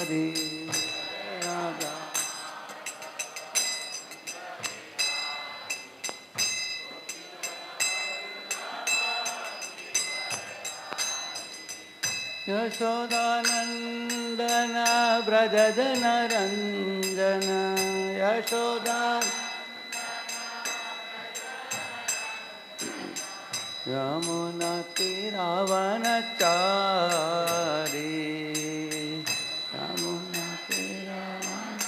हरि राधा यशोदानंदन व्रजजन रंजन यशोदा यमुना तीरावनचारी यमुना तीरावन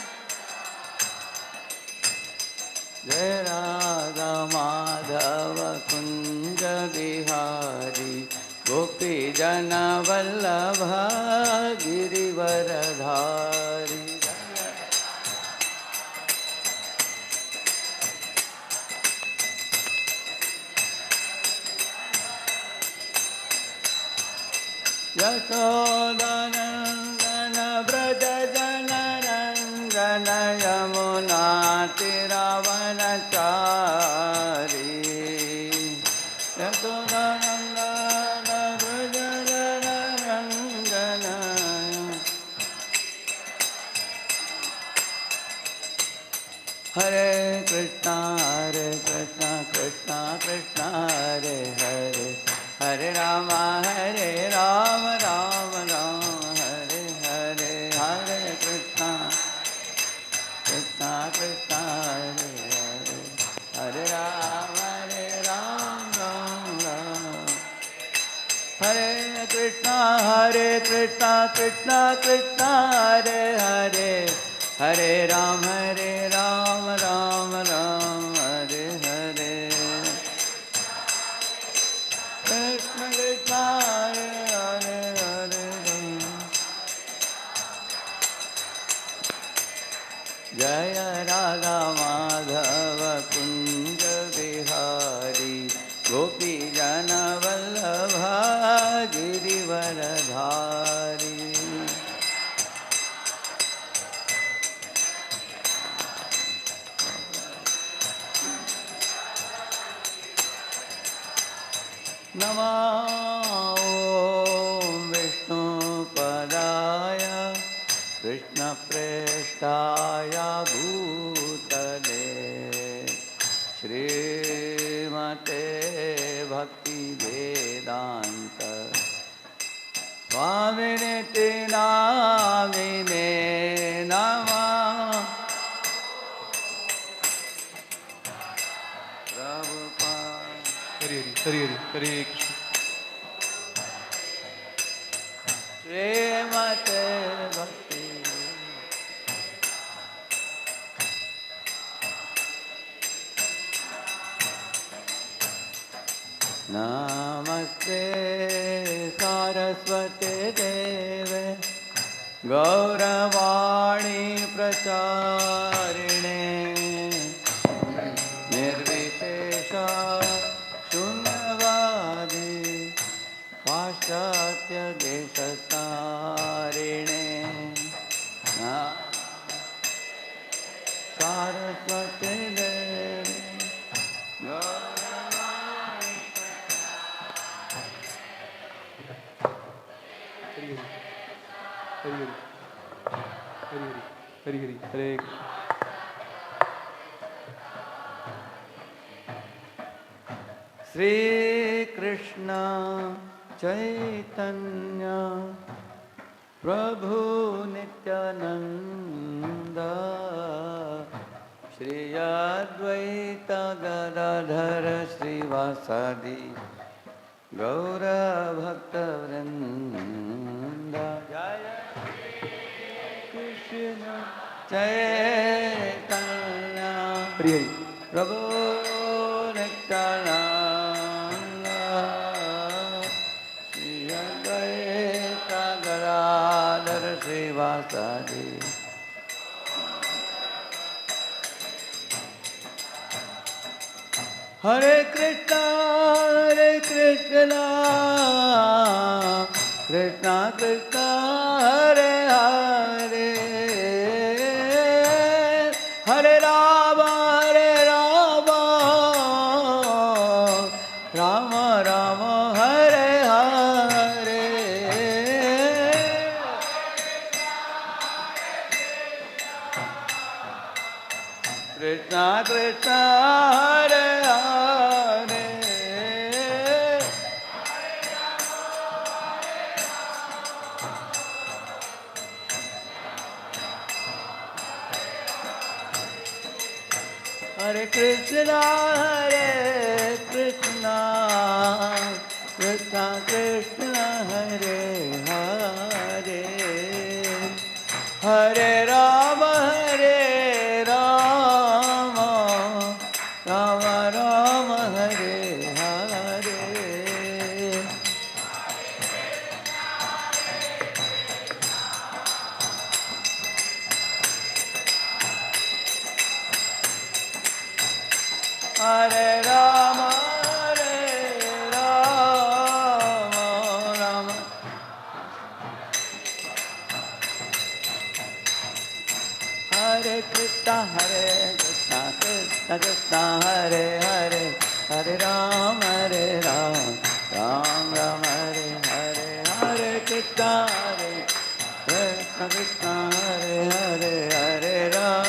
जय राधा माधव कुंज बिहारी गोपी जन वल्लभ गिरिवरधारी यशोदानंदन व्रज जन रंजन यमुना तीरावनचारी यशोदानंदन व्रज जन रंजन हरे कृष्णा कृष्णा कृष्णा हरे हरे हरे राम राम राम हरे हरे हरे कृष्णा कृष्णा कृष्णा हरे हरे हरे राम राम राम हरे कृष्णा कृष्णा कृष्णा हरे हरे हरे राम राम राम हरे हरे कृष्ण कृष्ण हरे हरे हरे जय राधा माधव कुंज बिहारी गोपी जन वल्लभ गिरिवरधारी नमो विष्णुपदाय कृष्णप्रेष्ठाय भूतले श्रीमते भक्तिवेदान्त स्वामिनिति नामिने नमः हरे हरे हरे कृष्ण श्रीमते भक्ति नमस्ते सारस्वते देवे गौरवाणी प्रचारिणे निर्विशेष शून्यवादी पाश्चात्य देशतारिणे सारस्वती देवी हरे हरे हरे श्री कृष्ण चैतन्य प्रभु नित्यानंद श्री अद्वैत गदाधर श्रीवासादि गौर भक्त वृंद जय कृष्ण चैतन्य प्रभु नित्यानंद श्री अद्वैत गदाधर श्रीवासादि हरे Krishna Krishna Krishna Hare Hare Hare Ram Ram Ram Hare Hare Krishna Krishna Hare Hare Hare Krishna Krishna Krishna Hare Hare Hare Rama Rama Rama Hare Hare Hare Rama Rama Hare Krishna Krishna Krishna Hare Hare Hare Ram Ram Ram Hare Hare Hare Krishna Krishna Hare Hare Hare Ram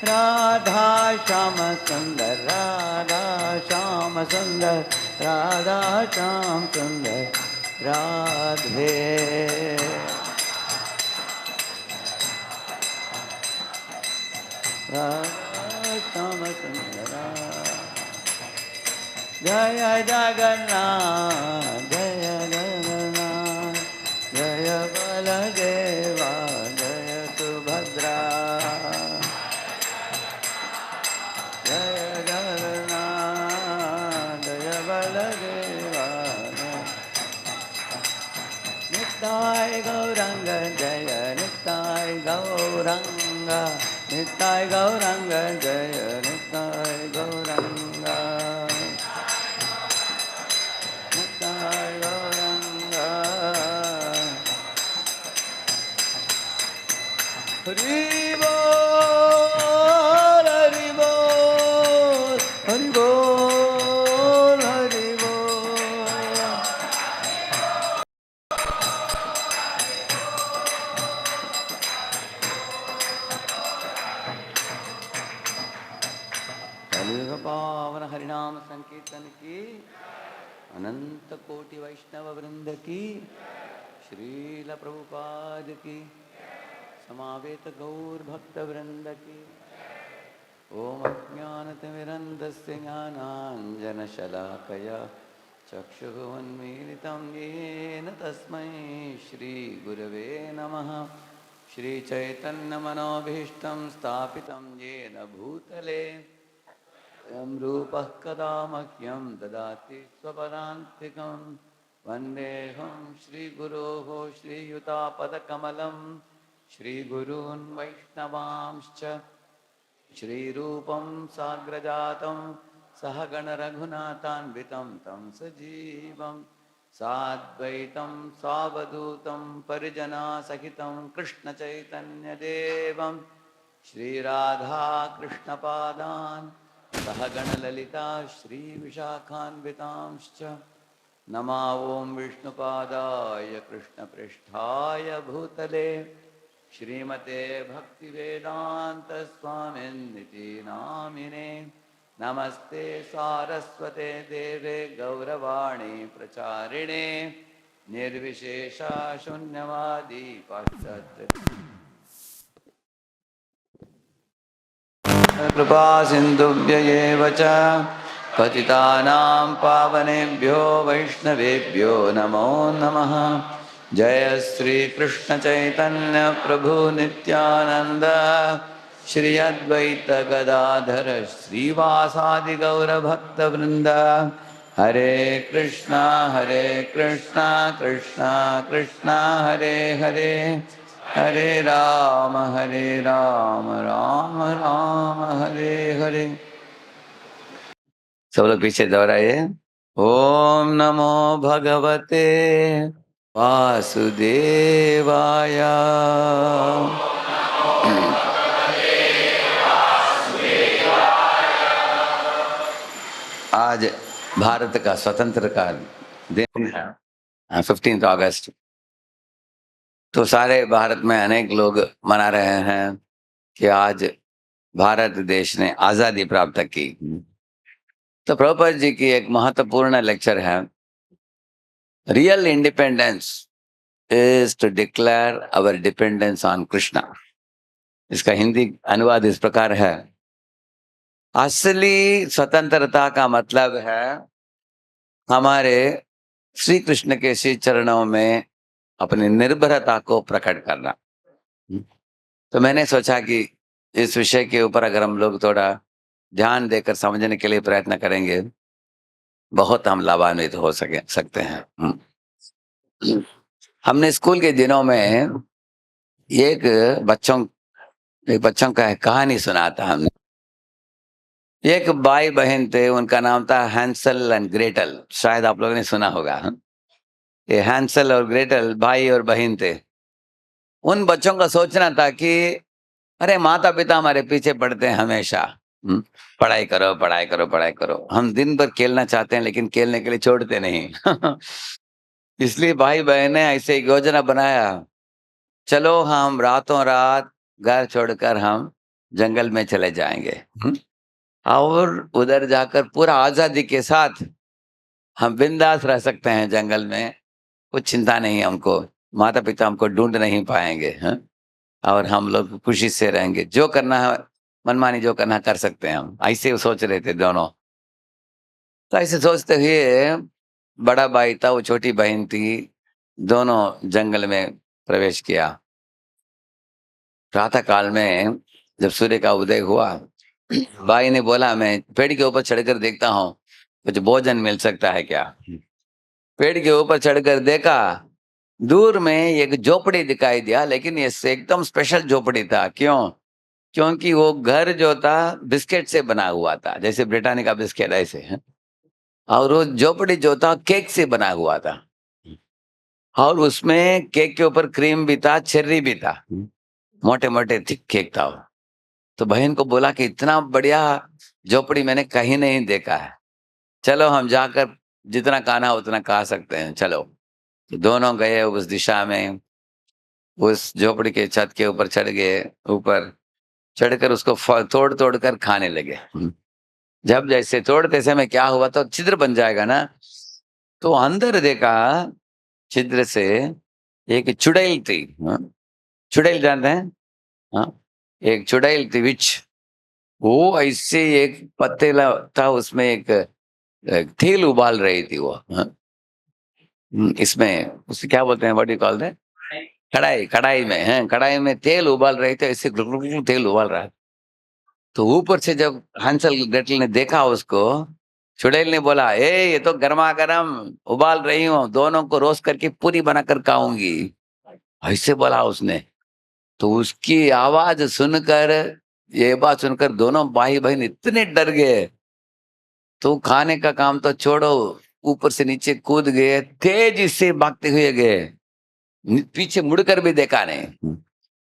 Radha Shama Sundar Radha Shama Sundar Radha Sham Sundar Radhe Radha Shama Sundar Jaya Jagannath Jaya Jagannath Jaya Baladeva Jaya Subhadra Jaya Jagannath Jaya Baladeva Nittai Gauranga Jaya Nittai Gauranga Nittai Gauranga Jaya Nittai Gauranga Nittai Gauranga Hari Bol Hari Bol Hari Bol Hari Bol कलियुग पावन हरिनाम संकीर्तन की अनंत कोटि वैष्णव वृंद की श्रील प्रभुपाद की समावेत गौर भक्त वृंद की ओम अज्ञानतिमिरन्धस्य ज्ञानाञ्जनशलाकया चक्षुरुन्मीलितं येन तस्मै श्रीगुरवे नमः श्रीचैतन्यमनोभीष्टं स्थापितं येन भूतले स्वयं रूपः कदा मह्यं ददाति स्वपदान्तिकं वन्देऽहं श्रीगुरोः श्रीयुतापदकमलं श्रीगुरून् वैष्णवांश्च श्रीरूपं साग्रजातं सहगणरघुनाथान्वितं तं सजीवं साद्वैतं सावधूतं परिजनासहितं कृष्णचैतन्यदेवं श्रीराधाकृष्णपादान् सहगणललिता श्रीविशाखान्वितांश्च नमा ॐ विष्णुपादाय कृष्णपृष्ठाय भूतले श्रीमते भक्तिवेदांत स्वामिन्निति नामिने नमस्ते सारस्वते देवे गौरवाणी प्रचारिणे निर्विशेषा शून्यवादी पाश्चात्य कृपा सिन्धुभ्यैव च पतितानां पावनेभ्यो वैष्णवेभ्यो नमो नमः जय श्री कृष्ण चैतन्य प्रभु नित्यानंद श्री अद्वैत गदाधर श्रीवासादि गौर भक्त वृंद हरे कृष्णा कृष्णा कृष्णा हरे हरे हरे राम राम राम हरे हरे। सब लोग पीछे दोहराइए। ओम नमो भगवते वासुदेवाय। आज भारत का स्वतंत्र का दिन है 15 अगस्त। तो सारे भारत में अनेक लोग मना रहे हैं कि आज भारत देश ने आजादी प्राप्त की। तो प्रभुपाद जी की एक महत्वपूर्ण लेक्चर है, real independence is to declare our dependence on Krishna. इसका हिंदी अनुवाद इस प्रकार है, असली स्वतंत्रता का मतलब है हमारे श्री कृष्ण के श्री चरणों में अपनी निर्भरता को प्रकट करना। तो मैंने सोचा कि इस विषय के ऊपर अगर हम लोग थोड़ा ध्यान देकर समझने के लिए प्रयत्न करेंगे, बहुत हम लाभान्वित हो सकते हैं। हमने स्कूल के दिनों में एक बच्चों एक बच्चों का कहानी सुना था हमने। एक भाई बहन थे, उनका नाम था हैंसल एंड ग्रेटल। शायद आप लोगों ने सुना होगा। ये हैंसल और ग्रेटल भाई और बहन थे। उन बच्चों का सोचना था कि अरे माता पिता हमारे पीछे पड़ते हैं हमेशा, पढ़ाई करो पढ़ाई करो पढ़ाई करो। हम दिन भर खेलना चाहते हैं लेकिन खेलने के लिए छोड़ते नहीं। इसलिए भाई बहन ने ऐसे एक योजना बनाया, चलो हम रातों रात घर छोड़कर हम जंगल में चले जाएंगे। और उधर जाकर पूरा आजादी के साथ हम बिंदास रह सकते हैं जंगल में, कुछ चिंता नहीं हमको, माता पिता हमको ढूंढ नहीं पाएंगे। और हम लोग खुशी से रहेंगे, जो करना है मनमानी जो करना कर सकते हैं हम। ऐसे वो सोच रहे थे दोनों। तो ऐसे सोचते हुए बड़ा भाई था, वो छोटी बहन थी, दोनों जंगल में प्रवेश किया। प्रातः काल में जब सूर्य का उदय हुआ, भाई ने बोला मैं पेड़ के ऊपर चढ़कर देखता हूँ कुछ भोजन मिल सकता है क्या। पेड़ के ऊपर चढ़कर देखा, दूर में एक झोपड़ी दिखाई दिया, लेकिन ये एकदम स्पेशल झोपड़ी था। क्यों? क्योंकि वो घर जो था बिस्किट से बना हुआ था, जैसे ब्रिटानिया का बिस्किट ऐसे है। और वो झोपड़ी जो था केक से बना हुआ था, और उसमें केक के ऊपर क्रीम भी था, चेर्री भी था, मोटे मोटे थिक केक था वो। तो बहन को बोला कि इतना बढ़िया झोपड़ी मैंने कहीं नहीं देखा है, चलो हम जाकर जितना खाना उतना खा सकते हैं, चलो। तो दोनों गए उस दिशा में, उस झोपड़ी के छत के ऊपर चढ़ गए, ऊपर चढ़कर उसको तोड़ तोड़ कर खाने लगे। जब जैसे तोड़ते समय क्या हुआ, तो छिद्र बन जाएगा ना, तो अंदर देखा छिद्र से एक चुड़ैल थी। चुड़ैल जानते हैं? हाँ, एक चुड़ैल थी विच। वो ऐसे एक पतेला था, उसमें एक तेल उबाल रही थी वो। इसमें उसे क्या बोलते हैं, व्हाट यू कॉल दैट? कढ़ाई। कढ़ाई में है, कढ़ाई में तेल उबाल रहे थे, ऐसे गुल गुल गुल तेल उबाल रहा है। तो ऊपर से जब हंसल ग्रेटल ने देखा उसको, चुड़ैल ने बोला, ये तो गर्मा गर्म उबाल रही हूँ, दोनों को रोस्ट करके पूरी बनाकर खाऊंगी, ऐसे बोला उसने। तो उसकी आवाज सुनकर, ये बात सुनकर दोनों भाई बहन इतने डर गए, तो खाने का काम तो छोड़ो, ऊपर से नीचे कूद गए, तेजी से भागते हुए गए, पीछे मुड़कर भी देखा नहीं।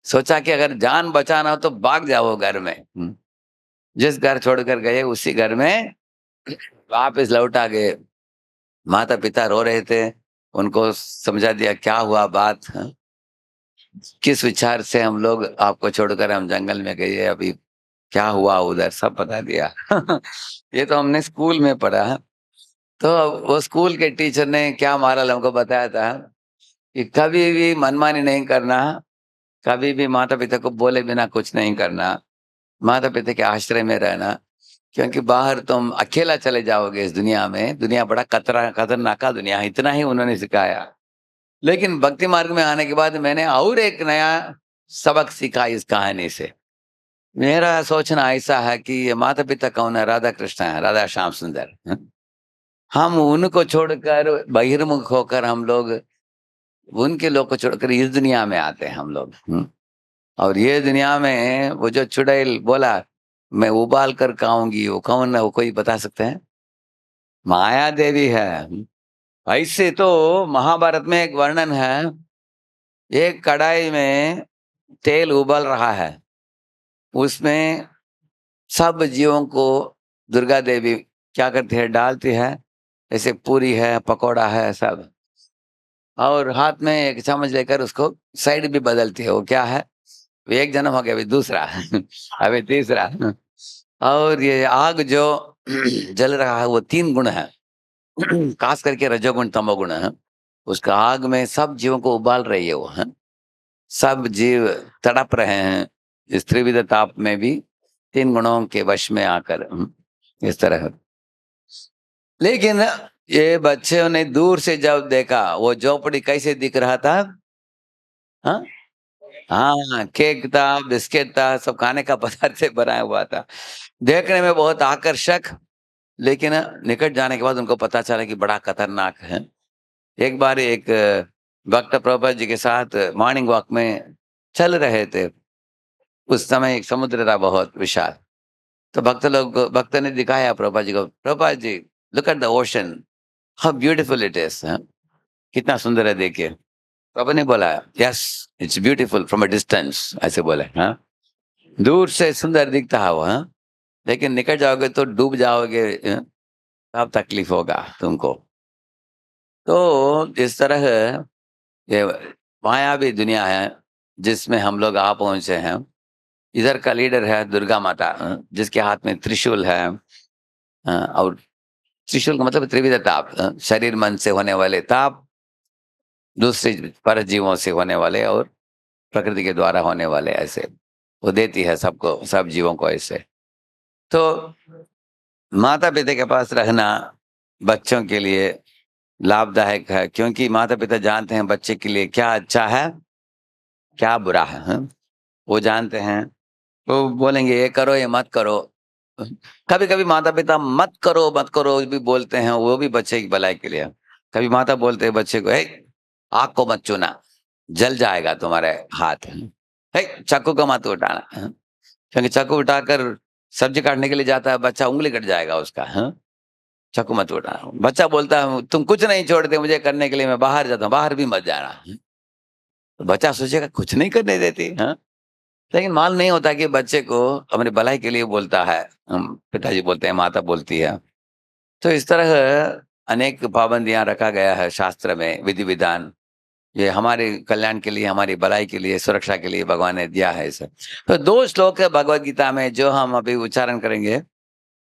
सोचा कि अगर जान बचाना हो तो भाग जाओ घर में। जिस घर छोड़कर गए उसी घर में वापस लौट आ गए। माता पिता रो रहे थे, उनको समझा दिया क्या हुआ बात, किस विचार से हम लोग आपको छोड़कर हम जंगल में गए, अभी क्या हुआ उधर सब बता दिया। ये तो हमने स्कूल में पढ़ा। तो वो स्कूल के टीचर ने क्या मॉरल हमको बताया था कि कभी भी मनमानी नहीं करना, कभी भी माता पिता को बोले बिना कुछ नहीं करना, माता पिता के आश्रय में रहना, क्योंकि बाहर तुम अकेला चले जाओगे इस दुनिया में, दुनिया बड़ा खतरनाक दुनिया है, इतना ही उन्होंने सिखाया। लेकिन भक्ति मार्ग में आने के बाद मैंने और एक नया सबक सीखा इस कहानी से। मेरा सोचना ऐसा है कि ये माता पिता कौन है? राधा कृष्ण है, राधा श्याम सुंदर। हम उनको छोड़कर बहिर्मुख होकर हम लोग उनके लोग को छोड़कर इस दुनिया में आते हैं हम लोग। और ये दुनिया में वो जो चुड़ैल बोला मैं उबाल कर खाऊंगी, वो कौन है? वो कोई बता सकते हैं? माया देवी है। ऐसे तो महाभारत में एक वर्णन है, एक कढ़ाई में तेल उबल रहा है, उसमें सब जीवों को दुर्गा देवी क्या करती है, डालती है, जैसे पूरी है, पकोड़ा है, सब और हाथ में एक चम्मच लेकर उसको साइड भी बदलती है। वो क्या है? एक जन्म हो गया, अभी दूसरा अभी तीसरा। और ये आग जो जल रहा है वो 3 गुण है। खास करके रजोगुण तमोगुण है। उसका आग में सब जीवों को उबाल रही है वो, है। सब जीव तड़प रहे हैं इस त्रिविध ताप में भी, 3 गुणों के वश में आकर, इस तरह। लेकिन ये बच्चों ने दूर से जब देखा वो झोपड़ी कैसे दिख रहा था, हाँ हाँ, केक था, बिस्किट था, सब खाने का पदार्थ से बनाया हुआ था। देखने में बहुत आकर्षक, लेकिन निकट जाने के बाद उनको पता चला कि बड़ा खतरनाक है। एक बार एक भक्त प्रभुपाद जी के साथ मॉर्निंग वॉक में चल रहे थे। उस समय एक समुद्र था बहुत विशाल। तो भक्त ने दिखाया प्रभुपाद जी को, Prabhupad ji look at the ocean, how beautiful it is, कितना सुंदर है देखिए। प्रभु ने बोला, yes it's beautiful from a distance, ऐसे बोले। हाँ, दूर से सुंदर दिखता है वो, हाँ, लेकिन निकट जाओगे तो डूब जाओगे, तब तकलीफ होगा तुमको। तो इस तरह ये मायावी दुनिया है जिसमें हम लोग आ पहुंचे हैं। इधर का लीडर है दुर्गा माता, जिसके हाथ में त्रिशूल है। और त्रिशूल का मतलब त्रिविध ताप, शरीर मन से होने वाले ताप, दूसरे पर जीवों से होने वाले, और प्रकृति के द्वारा होने वाले, ऐसे वो देती है सबको, सब जीवों को ऐसे। तो माता पिता के पास रहना बच्चों के लिए लाभदायक है, क्योंकि माता पिता जानते हैं बच्चे के लिए क्या अच्छा है क्या बुरा है, वो जानते हैं। तो बोलेंगे ये करो ये मत करो। कभी कभी माता पिता मत करो भी बोलते हैं, वो भी बच्चे की भलाई के लिए। कभी माता बोलते हैं बच्चे को, आग को मत छूना, जल जाएगा तुम्हारे हाथ, चाकू को मत उठाना, क्योंकि चाकू उठाकर सब्जी काटने के लिए जाता है बच्चा, उंगली कट जाएगा उसका, चाकू मत उठाना। बच्चा बोलता है तुम कुछ नहीं छोड़ते मुझे करने के लिए, मैं बाहर जाता हूँ, बाहर भी मत जाना। तो बच्चा सोचेगा कुछ नहीं करने देती, लेकिन मालूम नहीं होता कि बच्चे को अपनी भलाई के लिए बोलता है। पिताजी बोलते हैं, माता बोलती है। तो इस तरह अनेक पाबंदियां रखा गया है शास्त्र में, विधि विधान, ये हमारे कल्याण के लिए, हमारी भलाई के लिए, सुरक्षा के लिए भगवान ने दिया है इसे। तो 2 श्लोक है भगवद गीता में जो हम अभी उच्चारण करेंगे।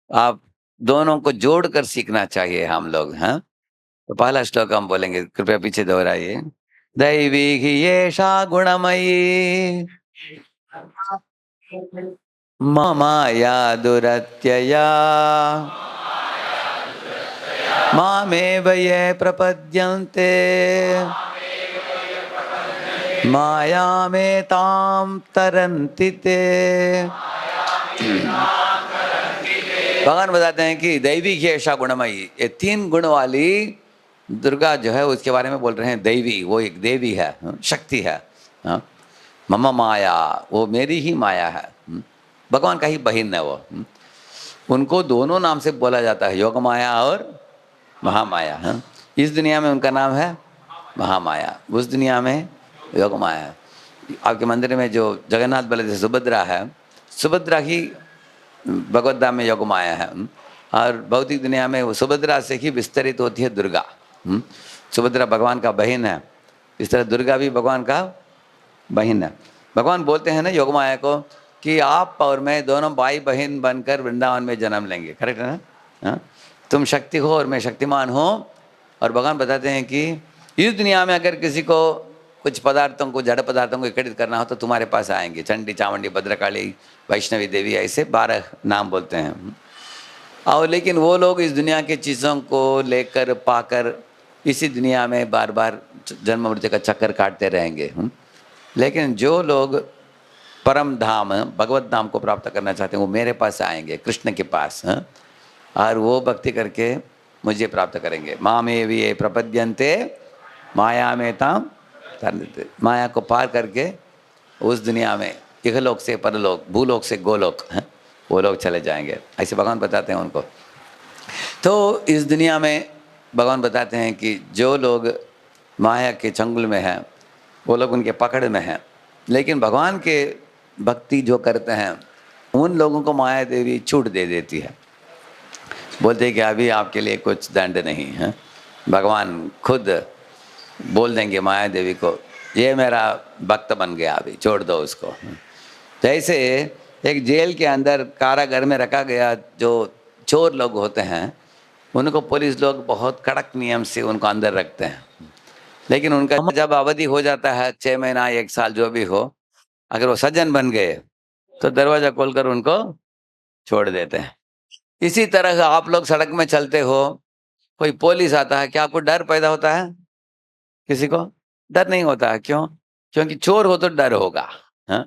आप दोनों को जोड़कर सीखना चाहिए हम लोग, हाँ। तो पहला श्लोक हम बोलेंगे, कृपया पीछे दोहराइए। दैवी ही येषा गुणमयी माया दुरत्यया मामेव ये प्रपद्यन्ते मायामेतां तरन्ति ते। भगवान बताते हैं कि दैवी की ऐसा गुणमयी, ये 3 गुण वाली दुर्गा जो है उसके बारे में बोल रहे हैं। दैवी वो एक देवी है, शक्ति है। मम माया वो मेरी ही माया है, भगवान का ही बहिन है वो। उनको दोनों नाम से बोला जाता है, योग माया और महामाया। इस दुनिया में उनका नाम है महामाया, उस दुनिया में योग माया। आपके मंदिर में जो जगन्नाथ बलदेव सुभद्रा है, सुभद्रा ही भगवत धाम में योग माया है। और भौतिक दुनिया में वो सुभद्रा से ही विस्तरित होती है दुर्गा। सुभद्रा भगवान का बहन है, इस तरह दुर्गा भी भगवान का बहन है। भगवान बोलते हैं ना योग माया को कि आप और मैं दोनों भाई बहन बनकर वृंदावन में जन्म लेंगे, करेक्ट है ना? तुम शक्ति हो और मैं शक्तिमान हूँ। और भगवान बताते हैं कि इस दुनिया में अगर किसी को कुछ पदार्थों को, जड़ पदार्थों को इकट्ठित करना हो तो तुम्हारे पास आएंगे। चंडी, चामुंडी, भद्रकाली, वैष्णवी देवी, ऐसे 12 नाम बोलते हैं। और लेकिन वो लोग इस दुनिया की चीज़ों को लेकर पाकर इसी दुनिया में बार बार जन्म मृत्यु का चक्कर काटते रहेंगे। लेकिन जो लोग परम धाम भगवत धाम को प्राप्त करना चाहते हैं वो मेरे पास आएंगे, कृष्ण के पास, और वो भक्ति करके मुझे प्राप्त करेंगे। मामे भी ये प्रपद्यन्ते माया में ताम तरन्ते, माया को पार करके उस दुनिया में इहलोक से परलोक, भूलोक से गोलोक, वो लोग चले जाएंगे, ऐसे भगवान बताते हैं उनको। तो इस दुनिया में भगवान बताते हैं कि जो लोग माया के चंगुल में हैं वो लोग उनके पकड़ में हैं। लेकिन भगवान के भक्ति जो करते हैं उन लोगों को माया देवी छूट दे देती है, बोलते हैं कि अभी आपके लिए कुछ दंड नहीं है। भगवान खुद बोल देंगे माया देवी को, ये मेरा भक्त बन गया, अभी छोड़ दो उसको। जैसे एक जेल के अंदर कारागार में रखा गया जो चोर लोग होते हैं, उनको पुलिस लोग बहुत कड़क नियम से उनको अंदर रखते हैं, लेकिन उनका जब अवधि हो जाता है 6 महीना 1 साल जो भी हो, अगर वो सज्जन बन गए तो दरवाजा खोलकर उनको छोड़ देते हैं। इसी तरह आप लोग सड़क में चलते हो, कोई पुलिस आता है, क्या आपको डर पैदा होता है? किसी को डर नहीं होता है, क्यों? क्योंकि चोर हो तो डर होगा। हाँ?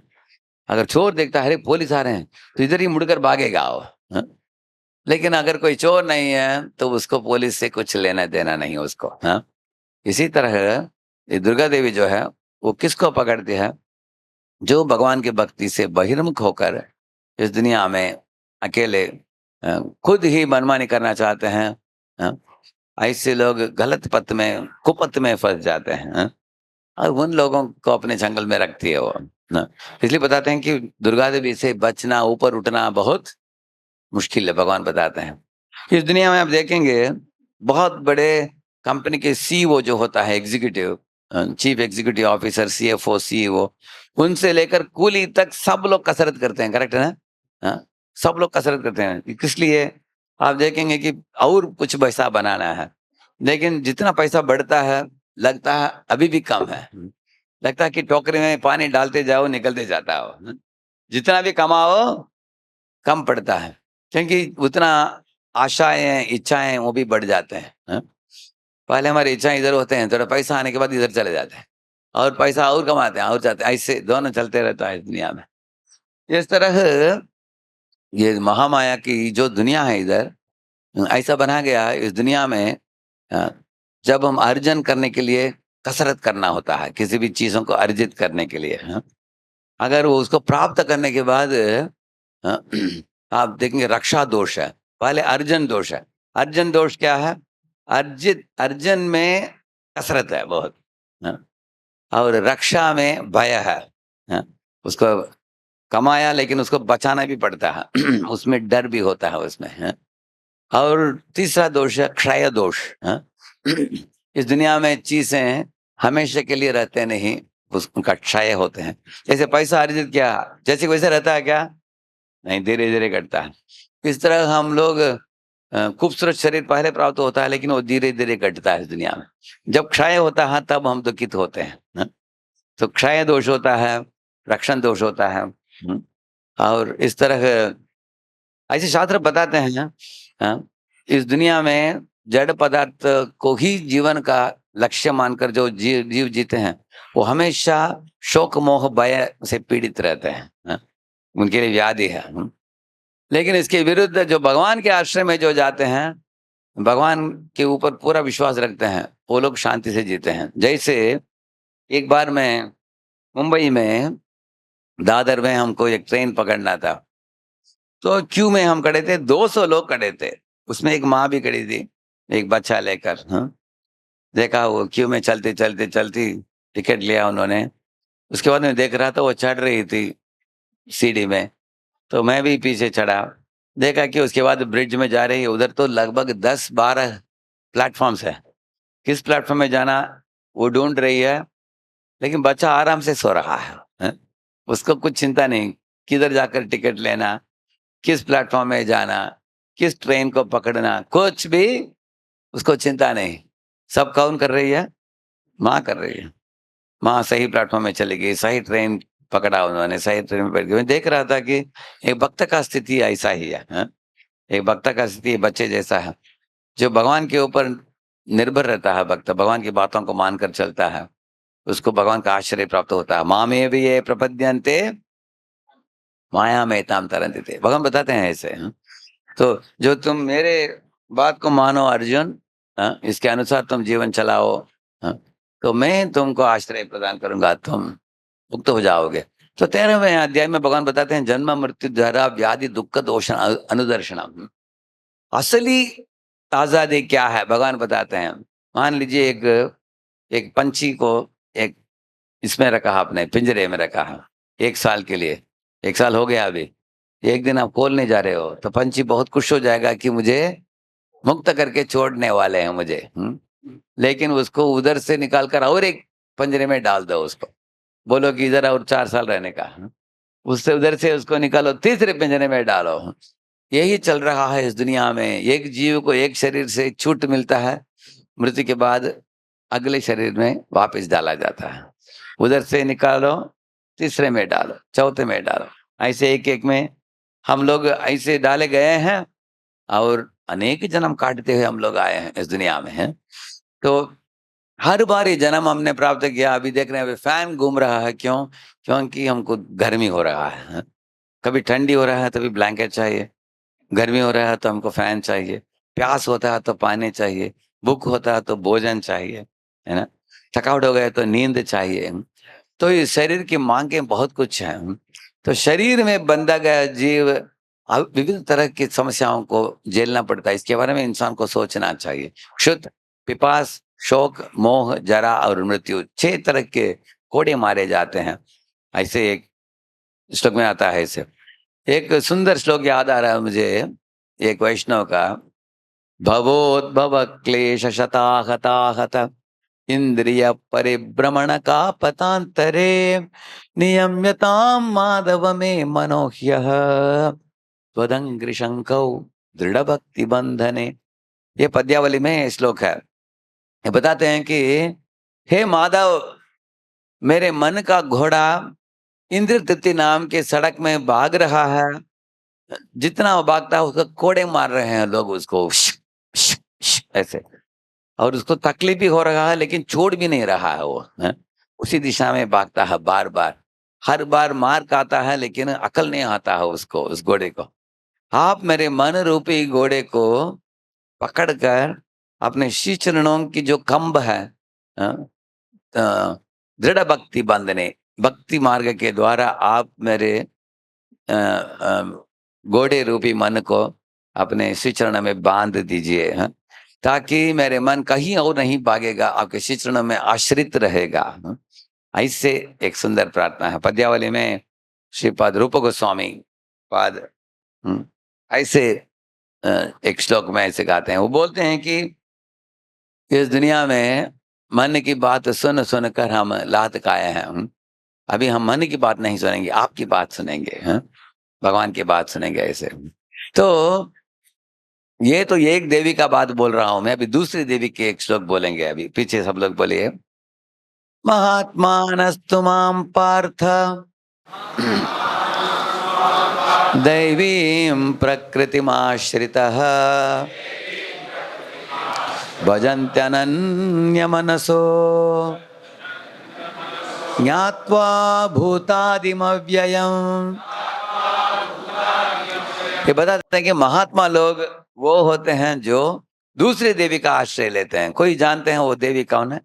अगर चोर देखता है अरे पुलिस आ रहे हैं तो इधर ही मुड़कर भागेगा वो। हाँ? लेकिन अगर कोई चोर नहीं है तो उसको पुलिस से कुछ लेना देना नहीं उसको। हाँ? इसी तरह ये दुर्गा देवी जो है वो किसको पकड़ती है? जो भगवान की भक्ति से बहिर्मुख होकर इस दुनिया में अकेले खुद ही मनमानी करना चाहते हैं। हाँ? ऐसे लोग गलत पथ में, कुपथ में फंस जाते हैं। हाँ? और उन लोगों को अपने जंगल में रखती है वो। ना, इसलिए बताते हैं कि दुर्गा देवी से बचना, ऊपर उठना बहुत मुश्किल है, भगवान बताते हैं। इस दुनिया में आप देखेंगे बहुत बड़े कंपनी के सीईओ जो होता है, executive, chief executive officer, CFO, CEO, उनसे लेकर कूली तक सब लोग कसरत करते हैं, करेक्ट है ना? हाँ, सब लोग कसरत करते हैं। किस लिए? आप देखेंगे कि और कुछ पैसा बनाना है, लेकिन जितना पैसा बढ़ता है लगता है अभी भी कम है। लगता है कि टोकरी में पानी डालते जाओ निकलते जाता हो। जितना भी कमाओ कम पड़ता है, क्योंकि उतना आशाएं, इच्छाएं वो भी बढ़ जाते हैं। हाँ? पहले हमारी इच्छाएं इधर होते हैं, थोड़ा पैसा आने के बाद इधर चले जाते हैं, और पैसा और कमाते हैं और जाते हैं, ऐसे दोनों चलते रहता है इस दुनिया में। इस तरह ये महामाया की जो दुनिया है इधर, ऐसा बना गया है इस दुनिया में। अ, जब हम अर्जन करने के लिए कसरत करना होता है, किसी भी चीजों को अर्जित करने के लिए, हाँ? अगर वो उसको प्राप्त करने के बाद अ, आप देखेंगे रक्षा दोष है, पहले अर्जन दोष है। अर्जन दोष क्या है? अर्जन में कसरत है बहुत। हाँ? और रक्षा में भय है। हाँ? उसको कमाया लेकिन उसको बचाना भी पड़ता है उसमें डर भी होता है उसमें। हाँ? और तीसरा दोष है क्षय दोष। हाँ? इस दुनिया में चीजें हमेशा के लिए रहते नहीं, उनका क्षय होते हैं। जैसे पैसा अर्जित किया जैसे वैसे रहता है क्या? नहीं, धीरे धीरे घटता है। इस तरह हम लोग खूबसूरत शरीर पहले प्राप्त होता है लेकिन वो धीरे धीरे घटता है इस दुनिया में। जब क्षय होता है तब हम दुखित होते हैं। हाँ? तो क्षय दोष होता है, रक्षण दोष होता है। और इस तरह ऐसे शास्त्र बताते हैं। हाँ? इस दुनिया में जड़ पदार्थ को ही जीवन का लक्ष्य मानकर जो जीव जीते हैं वो हमेशा शोक मोह भय से पीड़ित रहते हैं। हाँ? उनके लिए व्याधि है। लेकिन इसके विरुद्ध जो भगवान के आश्रय में जो जाते हैं, भगवान के ऊपर पूरा विश्वास रखते हैं, वो लोग शांति से जीते हैं। जैसे एक बार मैं मुंबई में दादर में हमको एक ट्रेन पकड़ना था, तो क्यू में हम खड़े थे, 200 लोग खड़े थे, उसमें एक माँ भी खड़ी थी एक बच्चा लेकर। हाँ? देखा वो क्यू में चलती चलती चलती टिकट लिया उन्होंने। उसके बाद मैं देख रहा था वो चढ़ रही थी सीढ़ी में, तो मैं भी पीछे चढ़ा। देखा कि उसके बाद ब्रिज में जा रही है, उधर तो लगभग 10-12 प्लेटफॉर्म्स है, किस प्लेटफॉर्म में जाना वो ढूंढ रही है, लेकिन बच्चा आराम से सो रहा है। हैं? उसको कुछ चिंता नहीं, किधर जाकर टिकट लेना, किस प्लेटफॉर्म में जाना, किस ट्रेन को पकड़ना, कुछ भी उसको चिंता नहीं। सब कौन कर रही है? माँ कर रही है। माँ सही प्लेटफॉर्म में चली गई, सही ट्रेन पकड़ा उन्होंने, सही ट्रेन में बैठ गई। मैं देख रहा था कि एक भक्त का स्थिति ऐसा ही है। हाँ? एक भक्त का स्थिति बच्चे जैसा है, जो भगवान के ऊपर निर्भर रहता है। भक्त भगवान की बातों को मानकर चलता है, उसको भगवान का आश्रय प्राप्त होता है। माँ में भी ये प्रपद्यन्ते माया में ताम तरंती थे, भगवान बताते हैं ऐसे। हाँ? तो जो तुम मेरे बात को मानो अर्जुन, हाँ? इसके अनुसार तुम जीवन चलाओ, हाँ? तो मैं तुमको आश्रय प्रदान करूंगा, तुम मुक्त हो जाओगे। तो 13वें अध्याय में भगवान बताते हैं जन्म मृत्यु जरा व्याधि दुख दोष अनुदर्शनम। असली आजादी क्या है भगवान बताते हैं। मान लीजिए एक एक पंछी को एक इसमें रखा आपने, पिंजरे में रखा है 1 साल के लिए। 1 साल हो गया अभी, एक दिन आप खोलने जा रहे हो तो पंछी बहुत खुश हो जाएगा कि मुझे मुक्त करके छोड़ने वाले हैं मुझे। लेकिन उसको उधर से निकाल कर और एक पंजरे में डाल दो उसको, बोलो कि इधर और 4 साल रहने का, उससे उधर से उसको निकालो, तीसरे पिंजरे में डालो। यही चल रहा है इस दुनिया में। एक जीव को एक शरीर से छूट मिलता है, मृत्यु के बाद अगले शरीर में वापस डाला जाता है। उधर से निकालो, तीसरे में डालो, चौथे में डालो, ऐसे एक-एक में हम लोग ऐसे डाले गए हैं और अनेक जन्म काटते हुए हम लोग आए हैं इस दुनिया में, हैं। तो हर बार ये जन्म हमने प्राप्त किया। अभी देख रहे हैं, अभी फैन घूम रहा है, क्यों? क्योंकि हमको गर्मी हो रहा है, हैं। कभी ठंडी हो रहा है तभी ब्लैंकेट चाहिए, गर्मी हो रहा है तो हमको फैन चाहिए, प्यास होता है तो पानी चाहिए, भूख होता है तो भोजन चाहिए, है ना? थकावट हो गया तो नींद चाहिए। तो ये शरीर की माँगें बहुत कुछ हैं। तो शरीर में बंधा गया जीव विभिन्न तरह की समस्याओं को झेलना पड़ता है। इसके बारे में इंसान को सोचना चाहिए। क्षुध, पिपास, शोक, मोह, जरा और मृत्यु 6 तरह के कोड़े मारे जाते हैं। ऐसे एक श्लोक में आता है ऐसे। एक सुंदर श्लोक याद आ रहा है मुझे, एक वैष्णव का, भवोद्भव क्लेश शताहताहत इंद्रिय परिभ्रमण का पतांतरे नियम्यताम माधव में मनोह्य त्वदंग्रि शंकौ दृढ़ भक्ति बंधने। ये पद्यावली में श्लोक है। ये बताते हैं कि हे माधव, मेरे मन का घोड़ा इंद्र तृप्ति नाम के सड़क में भाग रहा है। जितना वो भागता है उसको कोड़े मार रहे हैं लोग उसको, ऐसे, और उसको तकलीफ भी हो रहा है लेकिन छोड़ भी नहीं रहा है वो, है? उसी दिशा में भागता है बार बार, हर बार मार खाता है लेकिन अकल नहीं आता है उसको, उस घोड़े को। आप मेरे मन रूपी घोड़े को पकड़कर अपने श्री चरणों की जो कंब है, हाँ, दृढ़ भक्ति बंधने, भक्ति मार्ग के द्वारा आप मेरे घोड़े रूपी मन को अपने श्री चरण में बांध दीजिए, हाँ, ताकि मेरे मन कहीं और नहीं भागेगा, आपके श्री चरणों में आश्रित रहेगा, हाँ। ऐसे एक सुंदर प्रार्थना है पद्यावली में। श्रीपाद रूप गोस्वामी पाद ऐसे एक श्लोक में ऐसे गाते हैं। वो बोलते हैं कि इस दुनिया में मन की बात सुन सुन कर हम लात खाए हैं। अभी हम मन की बात नहीं सुनेंगे, आपकी बात सुनेंगे, हैं? भगवान की बात सुनेंगे ऐसे। तो ये तो एक देवी का बात बोल रहा हूं मैं, अभी दूसरी देवी के एक श्लोक बोलेंगे। अभी पीछे सब लोग बोलिए, महात्मानस्तु मां पार्थ दैवीं प्रकृतिमाश्रितः भजन्त्यनन्यमनसो ज्ञात्वा भूतादिमव्ययम्। ये बताते हैं कि महात्मा लोग वो होते हैं जो दूसरी देवी का आश्रय लेते हैं। कोई जानते हैं वो देवी कौन है?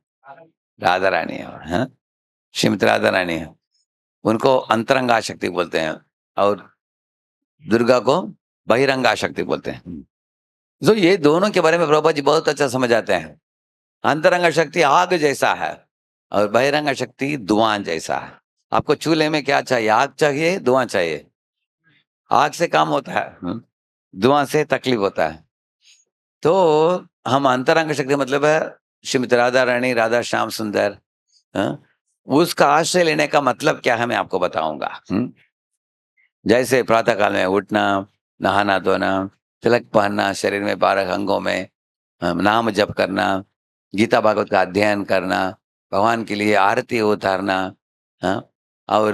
राधा रानी है, श्रीमती राधा रानी है। उनको अंतरंगा शक्ति बोलते हैं और दुर्गा को बहिरंगा शक्ति बोलते हैं। तो ये दोनों के बारे में प्रभुपाद जी बहुत अच्छा समझाते हैं। अंतरंगा शक्ति आग जैसा है और बहिरंगा शक्ति धुआं जैसा है। आपको चूल्हे में क्या चाहिए? आग चाहिए, धुआं चाहिए? आग से काम होता है, धुआं से तकलीफ होता है। तो हम अंतरंग शक्ति मतलब है श्रीमती राधा रानी, राधा श्याम सुंदर, उसका आश्रय लेने का मतलब क्या है मैं आपको बताऊंगा। जैसे प्रातः काल में उठना, नहाना धोना, तिलक पहनना, शरीर में 12 अंगों में नाम जप करना, गीता भागवत का अध्ययन करना, भगवान के लिए आरती उतारना, और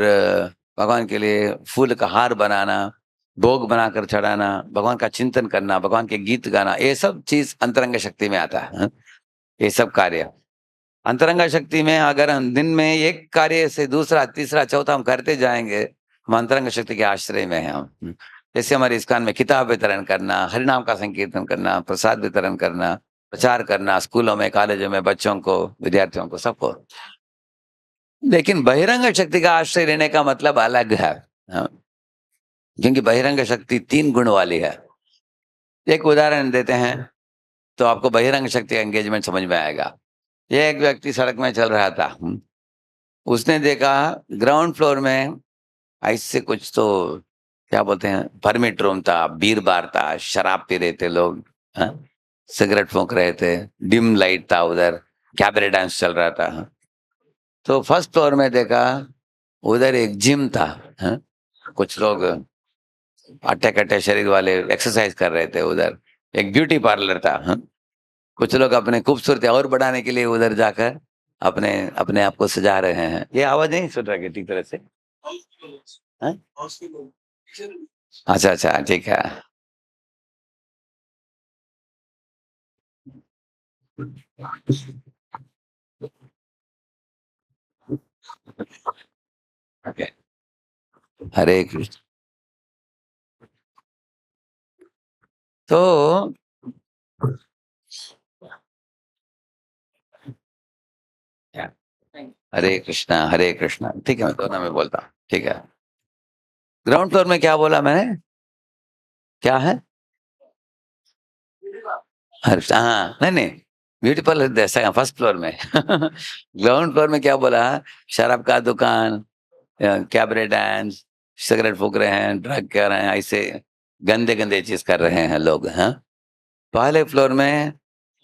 भगवान के लिए फूल का हार बनाना, भोग बनाकर चढ़ाना, भगवान का चिंतन करना, भगवान के गीत गाना, ये सब चीज अंतरंग शक्ति में आता है। ये सब कार्य अंतरंग शक्ति में अगर हम दिन में एक कार्य से दूसरा, तीसरा, चौथा हम करते जाएंगे, हम अंतरंग शक्ति के आश्रय में हैं हम। जैसे हमारे इस्कॉन में किताब वितरण करना, हरिनाम का संकीर्तन करना, प्रसाद वितरण करना, प्रचार करना, स्कूलों में, कॉलेजों में बच्चों को, विद्यार्थियों को, सबको। लेकिन बहिरंग शक्ति का आश्रय लेने का मतलब अलग है, क्योंकि बहिरंग शक्ति 3 गुण वाली है। एक उदाहरण देते हैं तो आपको बहिरंग शक्ति का एंगेजमेंट समझ में आएगा। ये एक व्यक्ति सड़क में चल रहा था, उसने देखा ग्राउंड फ्लोर में ऐसे कुछ तो क्या बोलते हैं, परमिट रूम था, बीर बार था, शराब पी रहे थे लोग, सिगरेट फूंक रहे थे, डिम लाइट था उधर, कैबरे डांस चल रहा था। तो फर्स्ट फ्लोर में देखा उधर एक जिम था। हाँ? कुछ लोग अट्टे कट्टे शरीर वाले एक्सरसाइज कर रहे थे उधर। एक ब्यूटी पार्लर था। हाँ? कुछ लोग अपने खूबसूरती और बढ़ाने के लिए उधर जाकर अपने अपने आप को सजा रहे हैं। ये आवाज नहीं सुन रहा ठीक तरह से? हाँ? अच्छा अच्छा, ठीक है। ओके। हरे कृष्ण। तो हरे कृष्णा, ठीक है, मैं दोनों में बोलता हूँ, ठीक है। ग्राउंड फ्लोर में क्या बोला मैंने? क्या है? हाँ, नहीं नहीं, ब्यूटी पार्लर ऐसा फर्स्ट फ्लोर में। ग्राउंड फ्लोर में क्या बोला? शराब का दुकान, कैबरे डांस, सिगरेट फूक रहे हैं, ड्रग कर रहे हैं, ऐसे गंदे गंदे चीज कर रहे हैं लोग। हाँ, पहले फ्लोर में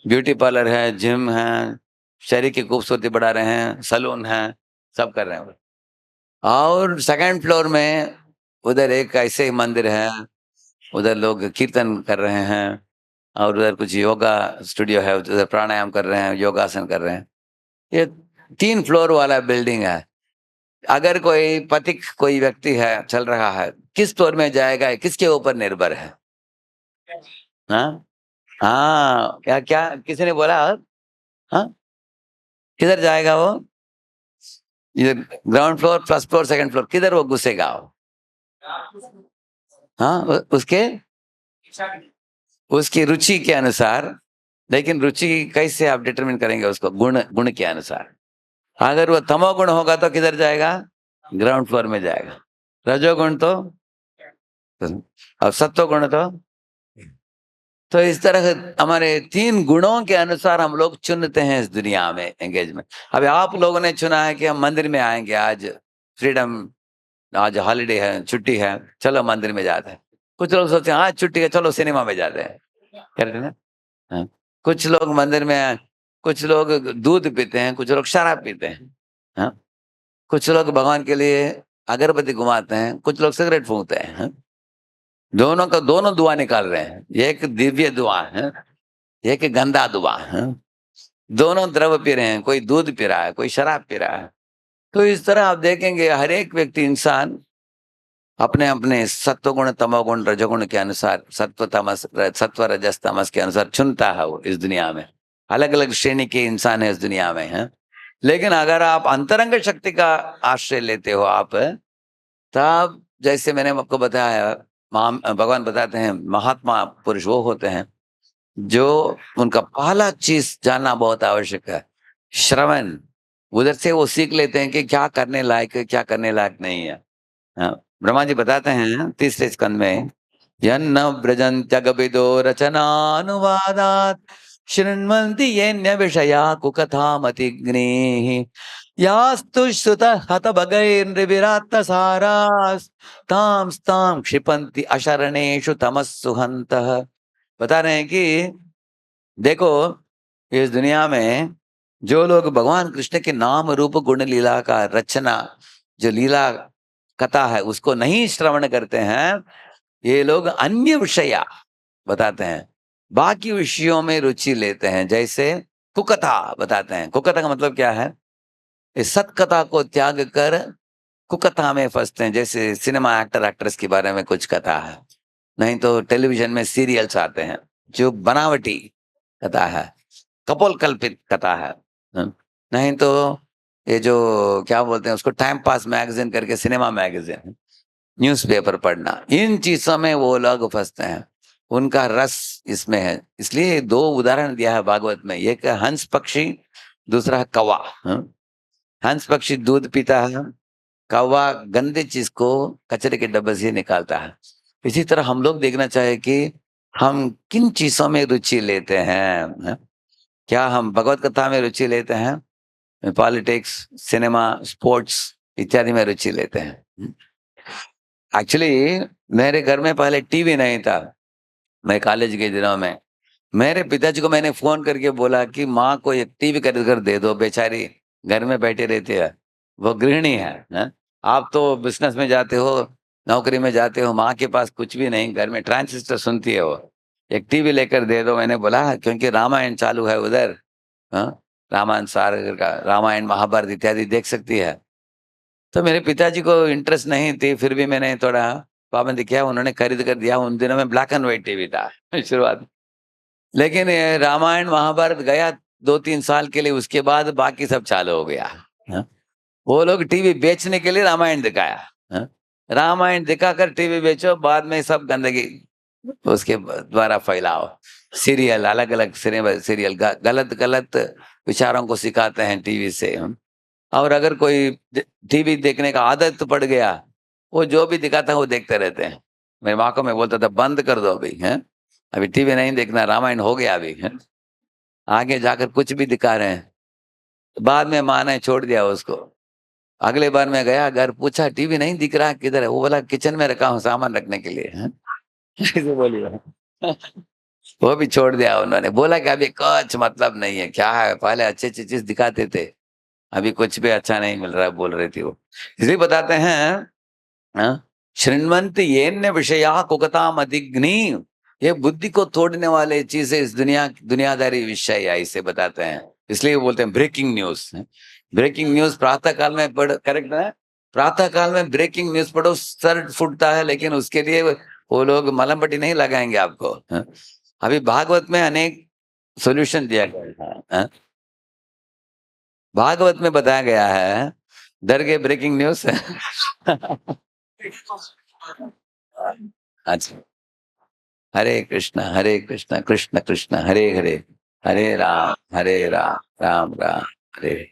ब्यूटी पार्लर है, जिम है, शरीर की खूबसूरती बढ़ा रहे हैं, सलून है, सब कर रहे हैं। और सेकंड फ्लोर में उधर एक ऐसे ही मंदिर है, उधर लोग कीर्तन कर रहे हैं, और उधर कुछ योगा स्टूडियो है, उधर प्राणायाम कर रहे हैं, योगासन कर रहे हैं। ये 3 फ्लोर वाला बिल्डिंग है। अगर कोई पथिक कोई व्यक्ति है चल रहा है, किस फ्लोर में जाएगा, किसके ऊपर निर्भर है? हाँ हाँ, क्या क्या किसी ने बोला? हाँ, किधर जाएगा वो? ये ground floor, first floor, second floor, किधर वो घुसेगा वो? हाँ, उसके उसकी रुचि के अनुसार। लेकिन रुचि कैसे आप डिटरमिन करेंगे उसको? गुण, गुण के अनुसार। अगर वो तमोगुण होगा तो किधर जाएगा? ग्राउंड फ्लोर में जाएगा। रजोगुण और सत्वगुण तो इस तरह से हमारे 3 गुणों के अनुसार हम लोग चुनते हैं इस दुनिया में एंगेजमेंट। अभी आप लोगों ने चुना है कि हम मंदिर में आएंगे, आज फ्रीडम, आज हॉलीडे है, छुट्टी है, चलो मंदिर में जाते हैं। कुछ लोग सोचते हैं आज छुट्टी है, चलो सिनेमा में जाते हैं, कहते हैं ना? हाँ। कुछ लोग मंदिर में, कुछ लोग दूध पीते हैं, कुछ लोग शराब पीते हैं। हाँ? कुछ लोग भगवान के लिए अगरबत्ती घुमाते हैं, कुछ लोग सिगरेट फूंकते हैं। हाँ? दोनों का दोनों दुआ निकाल रहे हैं। एक दिव्य दुआ है, एक गंदा दुआ है। दोनों द्रव पी रहे हैं, कोई दूध पी रहा है, कोई शराब पी रहा है। तो इस तरह आप देखेंगे हर एक व्यक्ति, इंसान अपने अपने सत्वगुण, तमोगुण, रजोगुण के अनुसार, सत्व रजस तमस के अनुसार चुनता है वो इस दुनिया में। अलग अलग श्रेणी के इंसान है इस दुनिया में है। लेकिन अगर आप अंतरंग शक्ति का आश्रय लेते हो आप, तब जैसे मैंने आपको बताया, भगवान बताते हैं महात्मा पुरुष वो होते हैं जो, उनका पहला चीज जानना बहुत आवश्यक है, श्रवण। उधर से वो सीख लेते हैं कि क्या करने लायक है, क्या करने लायक नहीं है। हाँ, ब्रह्मा जी बताते हैं तीसरे स्कंद में, यन्न व्रजन्त्यगभिदो रचनानुवादात् शृण्वन्ति येऽन्य विषया कुकथामतिग्निः यास्तु श्रुतः हतभगैर्नृभिरात्तसारास्तां स्तां क्षिपन्ति अशरणेषु तमस्सु हन्तः। बता रहे हैं कि देखो, इस दुनिया में जो लोग भगवान कृष्ण के नाम रूप गुण लीला का रचना, जो लीला कथा है, उसको नहीं श्रवण करते हैं, ये लोग अन्य विषया बताते हैं, बाकी विषयों में रुचि लेते हैं। जैसे कुकथा बताते हैं। कुकथा का मतलब क्या है? इस सत्कथा को त्याग कर कुकथा में फंसते हैं। जैसे सिनेमा एक्टर एक्ट्रेस के बारे में कुछ कथा है, नहीं तो टेलीविजन में सीरियल्स आते हैं जो बनावटी कथा है, कपोल कल्पित कथा है। नहीं तो ये जो क्या बोलते हैं उसको, टाइम पास मैगजीन करके, सिनेमा मैगजीन, न्यूज़पेपर पढ़ना, इन चीजों में वो लोग फंसते हैं। उनका रस इसमें है। इसलिए 2 उदाहरण दिया है भागवत में, एक है हंस पक्षी, दूसरा है कौवा। हंस पक्षी दूध पीता है, कौवा गंदे चीज को कचरे के डब्बे से निकालता है। इसी तरह हम लोग देखना चाहे कि हम किन चीजों में रुचि लेते हैं। क्या हम भगवत कथा में रुचि लेते हैं, पॉलिटिक्स, सिनेमा, स्पोर्ट्स इत्यादि में रुचि लेते हैं? एक्चुअली मेरे घर में पहले टीवी नहीं था। मैं कॉलेज के दिनों में मेरे पिताजी को मैंने फोन करके बोला कि माँ को एक टीवी खरीद कर दे दो, बेचारी घर में बैठे रहती है, वो गृहिणी है? आप तो बिजनेस में जाते हो, नौकरी में जाते हो, माँ के पास कुछ भी नहीं, घर में ट्रांजिस्टर सुनती है वो, एक टीवी लेकर दे दो। मैंने बोला क्योंकि रामायण चालू है उधर, हाँ, रामायण सागर का, रामायण महाभारत इत्यादि देख सकती है। तो मेरे पिताजी को इंटरेस्ट नहीं थी, फिर भी मैंने थोड़ा पाबंदी किया, उन्होंने खरीद कर दिया। उन दिनों में ब्लैक एंड व्हाइट टीवी था शुरुआत। लेकिन ये रामायण महाभारत गया 2-3 साल के लिए, उसके बाद बाकी सब चालू हो गया। हाँ? वो लोग टीवी बेचने के लिए रामायण दिखाया। हाँ? रामायण दिखाकर टीवी बेचो, बाद में सब गंदगी उसके द्वारा फैलाओ। सीरियल, अलग अलग सीरियल गलत गलत विचारों को सिखाते हैं टीवी से। और अगर कोई टीवी देखने का आदत पड़ गया, वो जो भी दिखाता है वो देखते रहते हैं। मेरी माँ को मैं बोलता था बंद कर दो अभी, हैं, अभी टीवी नहीं देखना, रामायण हो गया अभी, हैं, आगे जाकर कुछ भी दिखा रहे हैं। बाद में माँ ने छोड़ दिया उसको। अगले बार मैं गया घर, पूछा टीवी नहीं दिख रहा, किधर है? वो बोला किचन में रखा हूँ सामान रखने के लिए, हैं? ऐसे बोली वो भी छोड़ दिया उन्होंने, बोला कि अभी कुछ मतलब नहीं है, क्या है, पहले अच्छी अच्छी चीज दिखाते थे, अभी कुछ भी अच्छा नहीं मिल रहा, बोल रही थी वो। इसलिए बताते हैं, हाँ, शृण्वन्ति येन विषया कुकताम अधिग्नि, ये बुद्धि को तोड़ने वाले चीजें इस दुनियादारी विषय है, इसे बताते हैं। इसलिए बोलते हैं ब्रेकिंग न्यूज। ब्रेकिंग न्यूज प्रातः काल में पढ़, करेक्ट है, प्रातः काल में ब्रेकिंग न्यूज पढ़ो, सर फूटता है, लेकिन उसके लिए वो लोग मलम पट्टी नहीं लगाएंगे आपको। हाँ? अभी भागवत में अनेक सोल्यूशन दिया गया है। हाँ? भागवत में बताया गया है, डर के ब्रेकिंग न्यूज अच्छा, हरे कृष्ण कृष्ण कृष्ण हरे हरे, हरे राम राम राम हरे हरे।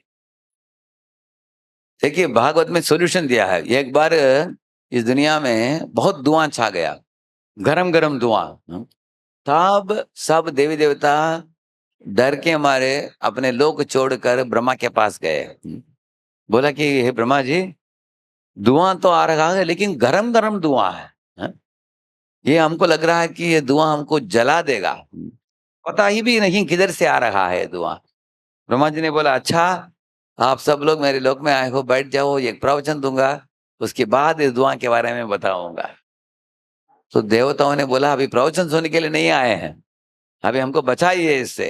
देखिए भागवत में सॉल्यूशन दिया है। एक बार इस दुनिया में बहुत धुआं छा गया, गरम गरम धुआं। तब सब देवी देवता डर के मारे अपने लोक छोड़कर ब्रह्मा के पास गए। बोला कि हे ब्रह्मा जी, धुआं तो आ रहा है लेकिन गरम गरम धुआं है, हाँ? ये हमको लग रहा है कि ये धुआं हमको जला देगा, पता ही भी नहीं किधर से आ रहा है धुआं। ब्रह्मा जी ने बोला अच्छा, आप सब लोग मेरे लोक में आए हो, बैठ जाओ, एक प्रवचन दूंगा, उसके बाद इस धुआं के बारे में बताऊंगा। तो देवताओं ने बोला अभी प्रवचन सुनने के लिए नहीं आए हैं, अभी हमको बचाइए इससे।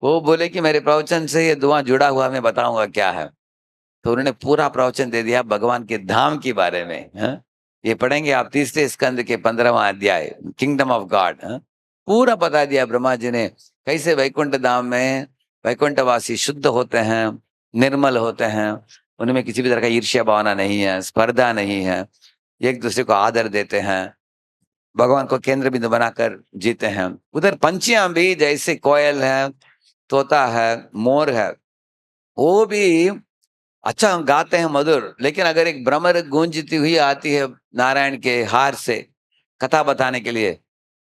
वो बोले कि मेरे प्रवचन से ये धुआं जुड़ा हुआ, मैं बताऊंगा क्या है। तो उन्होंने पूरा प्रवचन दे दिया भगवान के धाम के बारे में। हाँ? ये पढ़ेंगे आप 3 स्कंद के 15वां अध्याय, किंगडम ऑफ गॉड। पूरा बता दिया ब्रह्मा जी ने, कैसे वैकुंठ धाम में वैकुंठवासी शुद्ध होते हैं, निर्मल होते हैं, उनमें किसी भी तरह का ईर्ष्या भावना नहीं है, स्पर्धा नहीं है, एक दूसरे को आदर देते हैं, भगवान को केंद्र बिंदु बनाकर जीते हैं। उधर पंछियां भी, जैसे कोयल है, तोता है, मोर है, वो भी अच्छा हम गाते हैं मधुर, लेकिन अगर एक भ्रमर गूंजती हुई आती है नारायण के हार से कथा बताने के लिए,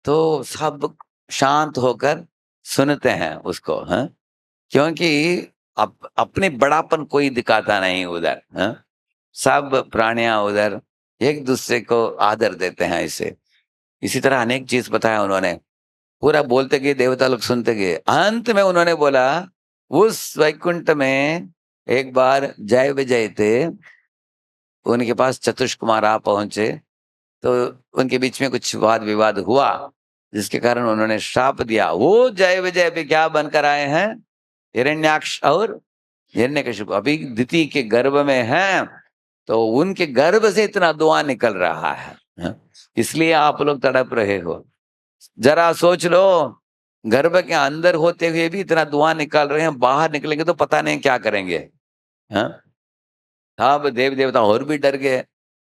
तो सब शांत होकर सुनते हैं उसको। हाँ? क्योंकि अपने बड़ापन कोई दिखाता नहीं उधर। हाँ? सब प्राणियां उधर एक दूसरे को आदर देते हैं। इसे इसी तरह अनेक चीज बताया उन्होंने, पूरा बोलते गए, देवता लोग सुनते गए। अंत में उन्होंने बोला उस वैकुंठ में एक बार जय विजय थे, उनके पास चतुष कुमार आ पहुंचे, तो उनके बीच में कुछ वाद विवाद हुआ, जिसके कारण उन्होंने श्राप दिया। वो जय विजय पे क्या बनकर आए हैं, हिरण्याक्ष और हिरण्यकशिपु अभी दिति के गर्भ में हैं, तो उनके गर्भ से इतना धुआं निकल रहा है। हाँ? इसलिए आप लोग तड़प रहे हो। जरा सोच लो, गर्भ के अंदर होते हुए भी इतना धुआं निकाल रहे हैं, बाहर निकलेंगे तो पता नहीं क्या करेंगे। हाँ? अब देव देवता और भी डर गए,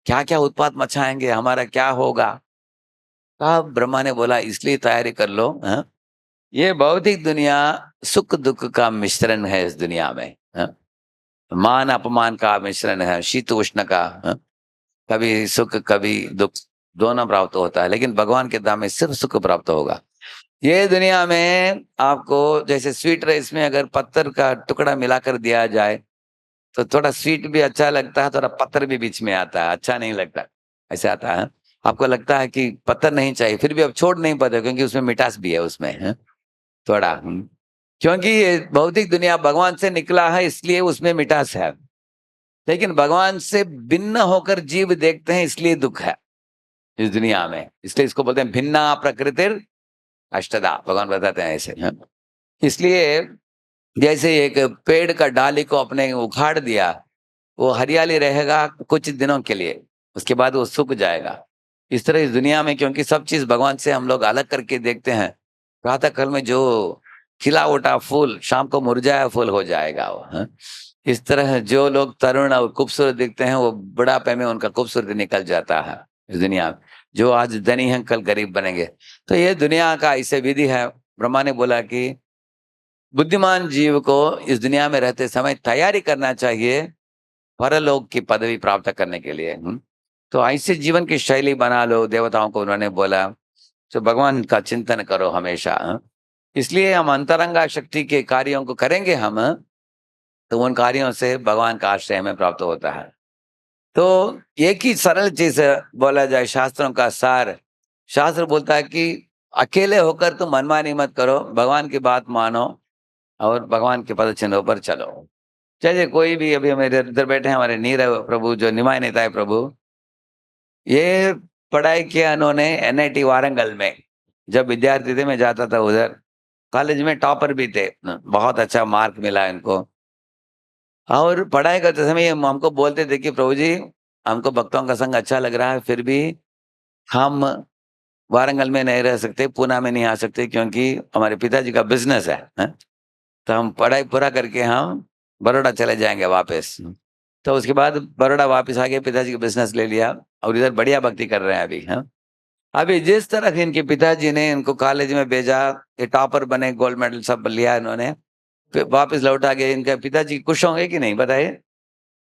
क्या क्या उत्पात मचाएंगे, हमारा क्या होगा। तब ब्रह्मा ने बोला इसलिए तैयारी कर लो। हाँ? ये भौतिक दुनिया सुख दुख का मिश्रण है इस दुनिया में। हाँ? मान अपमान का मिश्रण है, शीत उष्ण का। हाँ? कभी सुख कभी दुख दोनों प्राप्त होता है, लेकिन भगवान के धाम में सिर्फ सुख प्राप्त होगा। ये दुनिया में आपको जैसे स्वीट राइस में अगर पत्थर का टुकड़ा मिलाकर दिया जाए तो थोड़ा स्वीट भी अच्छा लगता है, थोड़ा पत्थर भी बीच में आता है, अच्छा नहीं लगता, ऐसे आता है। आपको लगता है कि पत्थर नहीं चाहिए, फिर भी आप छोड़ नहीं पाते क्योंकि उसमें मिठास भी है उसमें। है? थोड़ा क्योंकि ये भौतिक दुनिया भगवान से निकला है इसलिए उसमें मिठास है, लेकिन भगवान से भिन्न होकर जीव देखते हैं इसलिए दुख है इस दुनिया में। इसलिए इसको बोलते हैं भिन्ना प्रकृतिर अष्टदा, भगवान बताते हैं ऐसे। हाँ? इसलिए जैसे एक पेड़ का डाली को अपने उखाड़ दिया, वो हरियाली रहेगा कुछ दिनों के लिए, उसके बाद वो सूख जाएगा। इस तरह इस दुनिया में क्योंकि सब चीज भगवान से हम लोग अलग करके देखते हैं, प्रातः काल में जो खिला उठा फूल शाम को मुरझाया फूल हो जाएगा वो। हाँ? इस तरह जो लोग तरुण और खूबसूरत दिखते हैं वो बुढ़ापे में उनका खूबसूरती निकल जाता है इस दुनिया में। जो आज धनी हैं कल गरीब बनेंगे। तो ये दुनिया का ऐसे विधि है। ब्रह्मा ने बोला कि बुद्धिमान जीव को इस दुनिया में रहते समय तैयारी करना चाहिए परलोक की पदवी प्राप्त करने के लिए। तो ऐसे जीवन की शैली बना लो, देवताओं को उन्होंने बोला। तो भगवान का चिंतन करो हमेशा। इसलिए हम अंतरंगा शक्ति के कार्यों को करेंगे हम, तो उन कार्यों से भगवान का आश्रय हमें प्राप्त होता है। तो एक ही सरल चीज बोला जाए शास्त्रों का सार, शास्त्र बोलता है कि अकेले होकर तुम मनमानी मत करो, भगवान की बात मानो और भगवान के पद चिन्हों पर चलो। चाहे कोई भी, अभी हमारे इधर बैठे हैं हमारे नीरव प्रभु जो निमाय नेता है प्रभु, ये पढ़ाई किया उन्होंने एनआईटी वारंगल में। जब विद्यार्थी थे मैं जाता था उधर, कॉलेज में टॉपर भी थे, बहुत अच्छा मार्क मिला इनको। और पढ़ाई करते समय हमको बोलते थे कि प्रभु जी हमको भक्तों का संग अच्छा लग रहा है, फिर भी हम वारंगल में नहीं रह सकते, पूना में नहीं आ सकते क्योंकि हमारे पिताजी का बिजनेस है? तो हम पढ़ाई पूरा करके हम बड़ौदा चले जाएंगे वापस। तो उसके बाद बड़ौदा वापस आके पिताजी का बिजनेस ले लिया और इधर बढ़िया भक्ति कर रहे हैं अभी। हाँ, अभी जिस तरह से इनके पिताजी ने इनको कॉलेज में भेजा, ये टॉपर बने, गोल्ड मेडल सब लिया इन्होंने, फिर वापस लौटा के इनके पिताजी खुश होंगे कि नहीं बताइए?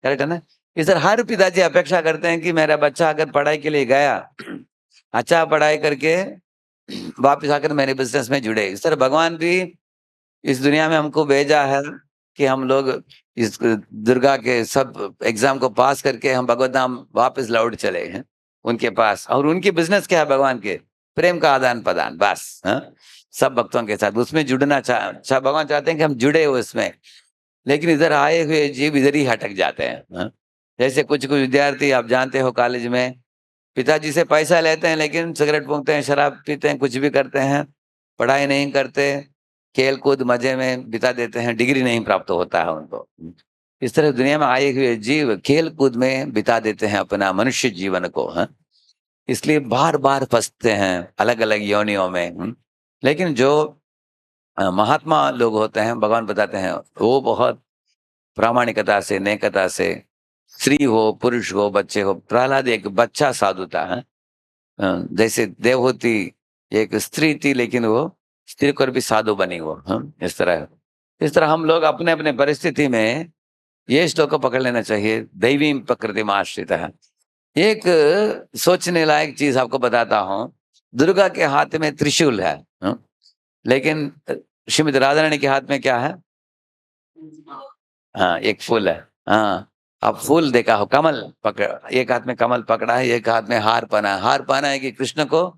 करेक्ट है ना? इस तरह हर पिताजी अपेक्षा करते हैं कि मेरा बच्चा अगर पढ़ाई के लिए गया, अच्छा पढ़ाई करके वापस आकर मेरे बिजनेस में जुड़े। इस तरह भगवान भी इस दुनिया में हमको भेजा है कि हम लोग इस दुर्गा के सब एग्जाम को पास करके हम भगवत धाम वापस लौट चले हैं उनके पास। और उनकी बिजनेस क्या है? भगवान के प्रेम का आदान प्रदान, बस। हाँ? सब भक्तों के साथ उसमें जुड़ना भगवान चाहते हैं कि हम जुड़े हो उसमें। लेकिन इधर आए हुए जीव इधर ही हटक जाते हैं। हाँ? जैसे कुछ कुछ विद्यार्थी आप जानते हो कॉलेज में पिताजी से पैसा लेते हैं, लेकिन सिगरेट फूंकते हैं, शराब पीते हैं, कुछ भी करते हैं, पढ़ाई नहीं करते, खेल कूद मजे में बिता देते हैं, डिग्री नहीं प्राप्त होता है उनको। इस तरह दुनिया में आए हुए जीव खेल कूद में बिता देते हैं अपना मनुष्य जीवन को। हाँ? इसलिए बार बार फंसते हैं अलग अलग योनियों में। लेकिन जो महात्मा लोग होते हैं, भगवान बताते हैं, वो बहुत प्रामाणिकता से, नेकता से, स्त्री हो पुरुष हो बच्चे हो, प्रहलाद एक बच्चा साधु था। हाँ? जैसे देवहूति एक स्त्री थी लेकिन वो स्त्री को भी साधु बनी वो। इस तरह हम लोग अपने अपने परिस्थिति में ये श्लोक को पकड़ लेना चाहिए, दैवी प्रकृति में आश्रित है। एक सोचने लायक चीज आपको बताता हूँ, दुर्गा के हाथ में त्रिशूल है। लेकिन श्रीमती राधा रानी के हाथ में क्या है? हाँ, एक फूल है। हाँ, अब फूल देखा हो, कमल पकड़, एक हाथ में कमल पकड़ा है, एक हाथ में हार पहना है। हार पहना है कि कृष्ण को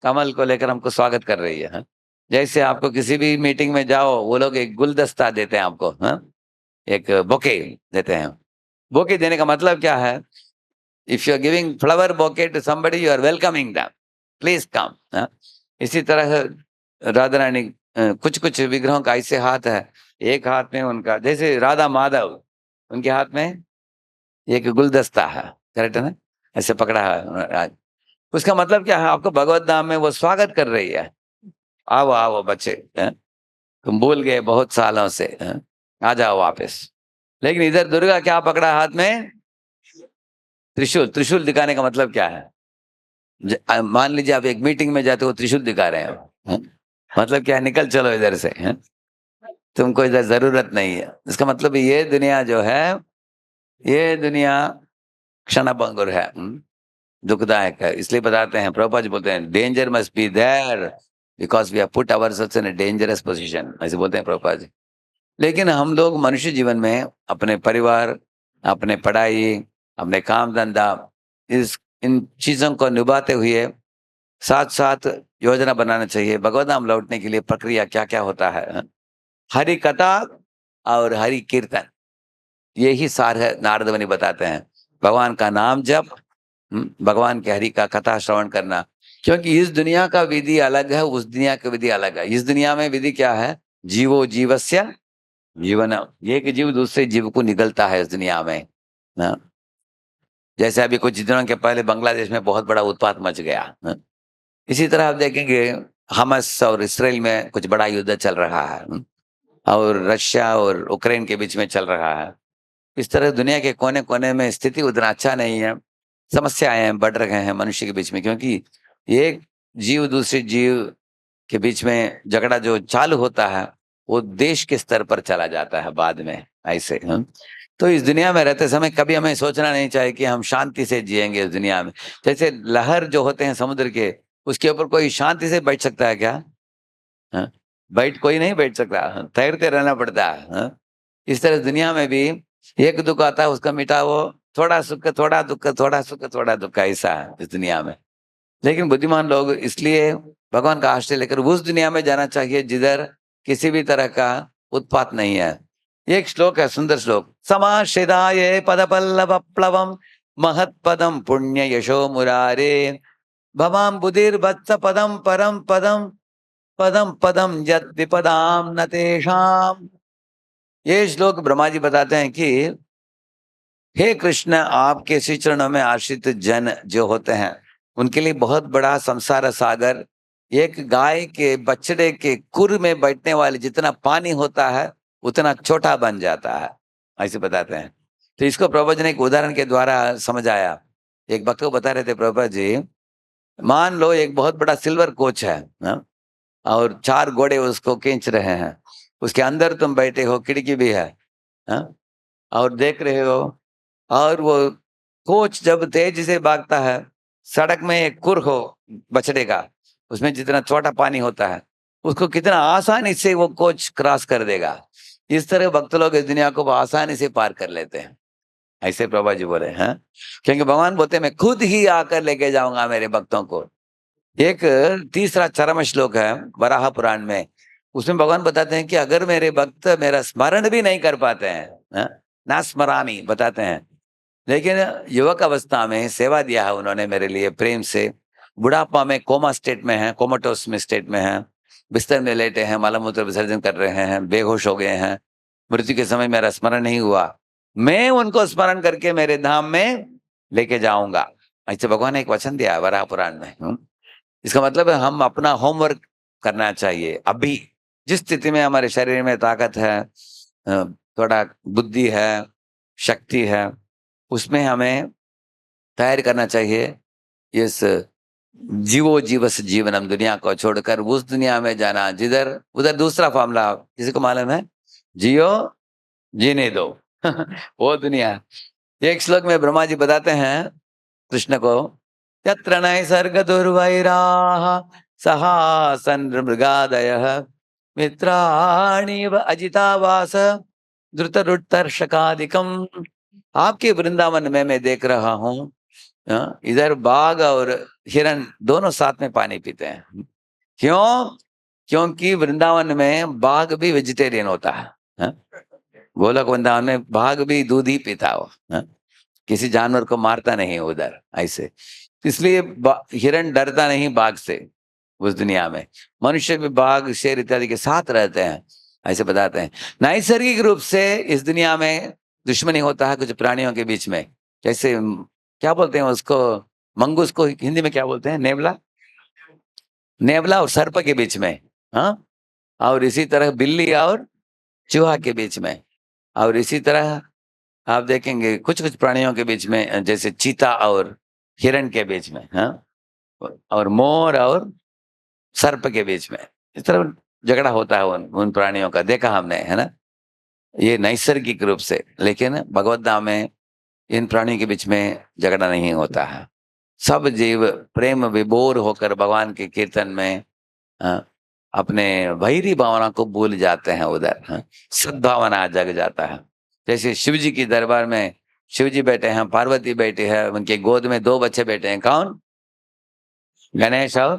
कमल को लेकर हमको स्वागत कर रही है। हाँ? जैसे आपको किसी भी मीटिंग में जाओ, वो लोग एक गुलदस्ता देते हैं आपको। हाँ? एक बोके देते हैं। बोके देने का मतलब क्या है? If you are giving flower bouquet to somebody, you are welcoming them, please come. इसी तरह राधा रानी, कुछ कुछ विग्रहों का ऐसे हाथ है, एक हाथ में उनका, जैसे राधा माधव, उनके हाथ में एक गुलदस्ता है। करेक्ट है ना? ऐसे पकड़ा है। उसका मतलब क्या है? आपको भगवत धाम में वो स्वागत कर रही है। आओ आओ बच्चे, तुम भूल गए बहुत सालों से, आ जाओ वापस। लेकिन इधर दुर्गा क्या पकड़ा हाथ में? त्रिशूल। त्रिशूल दिखाने का मतलब क्या है? मान लीजिए आप एक मीटिंग में जाते हो, त्रिशूल दिखा रहे हो, मतलब क्या है? निकल चलो इधर से, तुमको इधर जरूरत नहीं है। इसका मतलब ये दुनिया जो है, ये दुनिया क्षणभंगुर है, दुखदायक है। इसलिए बताते हैं, प्रभुपाद जी बोलते हैं, danger must be there because we have put ourselves in a dangerous position, ऐसे बोलते हैं प्रभुपाद जी। लेकिन हम लोग मनुष्य जीवन में अपने परिवार, अपने पढ़ाई, अपने काम धंधा, इन चीजों को निभाते हुए साथ साथ योजना बनाना चाहिए भगवत नाम लौटने के लिए। प्रक्रिया क्या क्या होता है? हरि कथा और हरि कीर्तन, यही सार है। नारद मुनि बताते हैं भगवान का नाम जप, भगवान के हरि का कथा श्रवण करना। क्योंकि इस दुनिया का विधि अलग है, उस दुनिया की विधि अलग है। इस दुनिया में विधि क्या है? जीवो जीवस्य जीवन, एक जीव दूसरे जीव को निगलता है इस दुनिया में ना। जैसे अभी कुछ दिनों के पहले बांग्लादेश में बहुत बड़ा उत्पात मच गया ना? इसी तरह आप देखेंगे हमस और इसराइल में कुछ बड़ा युद्ध चल रहा है और रशिया और यूक्रेन के बीच में चल रहा है। इस तरह दुनिया के कोने कोने में स्थिति उतना अच्छा नहीं है, समस्याएं बढ़ रहे हैं मनुष्य के बीच में। क्योंकि एक जीव दूसरे जीव के बीच में झगड़ा जो चालू होता है वो देश के स्तर पर चला जाता है बाद में ऐसे। तो इस दुनिया में रहते समय कभी हमें सोचना नहीं चाहिए कि हम शांति से जिएंगे इस दुनिया में। जैसे लहर जो होते हैं समुद्र के, उसके ऊपर कोई शांति से बैठ सकता है क्या? हाँ? बैठ कोई नहीं बैठ सकता, तैरते रहना पड़ता है। हाँ? इस तरह दुनिया में भी एक दुख आता है उसका मिटाओ, थोड़ा सुख थोड़ा दुख, थोड़ा सुख थोड़ा दुख, ऐसा है इस दुनिया में। लेकिन बुद्धिमान लोग इसलिए भगवान का आश्रय लेकर उस दुनिया में जाना चाहिए जिधर किसी भी तरह का उत्पात नहीं है। एक श्लोक है, सुंदर श्लोक, समाश्रिताये पद पल्लव प्लवम महत पदम पुण्य यशो मुरारे भवाम बुधिर्वत्स पदम परम पदम पदम पदम यद विपदाम न तेषाम। ये श्लोक ब्रह्मा जी बताते हैं कि हे कृष्ण, आपके श्री चरणों में आश्रित जन जो होते हैं उनके लिए बहुत बड़ा संसार सागर एक गाय के बछड़े के खुर में बैठने वाले जितना पानी होता है उतना छोटा बन जाता है, ऐसे बताते हैं। तो इसको प्रभुपाद जी ने एक उदाहरण के द्वारा समझाया। एक भक्त को बता रहे थे प्रभुपाद जी, मान लो एक बहुत बड़ा सिल्वर कोच है ना? और 4 घोड़े उसको खींच रहे हैं, उसके अंदर तुम बैठे हो, खिड़की भी है ना? और देख रहे हो, और वो कोच जब तेजी से भागता है, सड़क में एक कुर हो बछड़े का, उसमें जितना छोटा पानी होता है उसको कितना आसानी से वो कोच क्रॉस कर देगा। इस तरह भक्त लोग इस दुनिया को आसानी से पार कर लेते हैं, ऐसे प्रभा जी बोले हैं। क्योंकि भगवान बोलते हैं मैं खुद ही आकर लेके जाऊंगा मेरे भक्तों को। एक तीसरा चरम श्लोक है वराह पुराण में, उसमें भगवान बताते हैं कि अगर मेरे भक्त मेरा स्मरण भी नहीं कर पाते हैं, ना स्मरामी बताते हैं, लेकिन युवक अवस्था में सेवा दिया है उन्होंने मेरे लिए प्रेम से, बुढ़ापा में कोमा स्टेट में है, कोमाटोस में स्टेट में है, बिस्तर में लेटे हैं, मलमूत्र विसर्जन कर रहे हैं, बेहोश हो गए हैं, मृत्यु के समय मेरा स्मरण नहीं हुआ, मैं उनको स्मरण करके मेरे धाम में लेके जाऊंगा, ऐसे भगवान ने एक वचन दिया है वराह पुराण में। इसका मतलब है हम अपना होमवर्क करना चाहिए। अभी जिस स्थिति में हमारे शरीर में ताकत है, थोड़ा बुद्धि है, शक्ति है, उसमें हमें तैयार करना चाहिए इस जीवो जीवस जीवनम दुनिया को छोड़कर उस दुनिया में जाना जिधर उधर दूसरा फॉर्मूला किसी को मालूम है, जियो जीने दो वो दुनिया। एक श्लोक में ब्रह्मा जी बताते हैं कृष्ण को, यत्र नैसर्ग दुर्वैराः सहासन मृगादयः मित्राणि अजितावास धृतरुत्तर्षकादिकम। आपके वृंदावन में मैं देख रहा हूँ इधर बाघ और हिरण दोनों साथ में पानी पीते हैं। क्यों? क्योंकि वृंदावन में बाघ भी वेजिटेरियन होता है, गोलक वृंदावन में बाघ भी दूध ही पीता हो, किसी जानवर को मारता नहीं उधर ऐसे। इसलिए हिरण डरता नहीं बाघ से उस दुनिया में। मनुष्य भी बाघ शेर इत्यादि के साथ रहते हैं, ऐसे बताते हैं। नैसर्गिक रूप से इस दुनिया में दुश्मनी होता है कुछ प्राणियों के बीच में, जैसे क्या बोलते हैं उसको, मंगूस को हिंदी में क्या बोलते हैं, नेवला, नेवला और सर्प के बीच में, हाँ। और इसी तरह बिल्ली और चूहा के बीच में, और इसी तरह आप देखेंगे कुछ कुछ प्राणियों के बीच में, जैसे चीता और हिरण के बीच में, हाँ, और मोर और सर्प के बीच में, इस तरह झगड़ा होता है उन प्राणियों का, देखा हमने, है ना। ये नैसर्गिक रूप से, लेकिन भगवत धाम में इन प्राणियों के बीच में झगड़ा नहीं होता है। सब जीव प्रेम विभोर होकर भगवान के कीर्तन में अपने वैरी भावना को भूल जाते हैं उधर, सद्भावना जग जाता है। जैसे शिव जी की दरबार में शिव जी बैठे हैं, पार्वती बैठी है, उनके गोद में 2 बच्चे बैठे हैं, कौन? गणेश और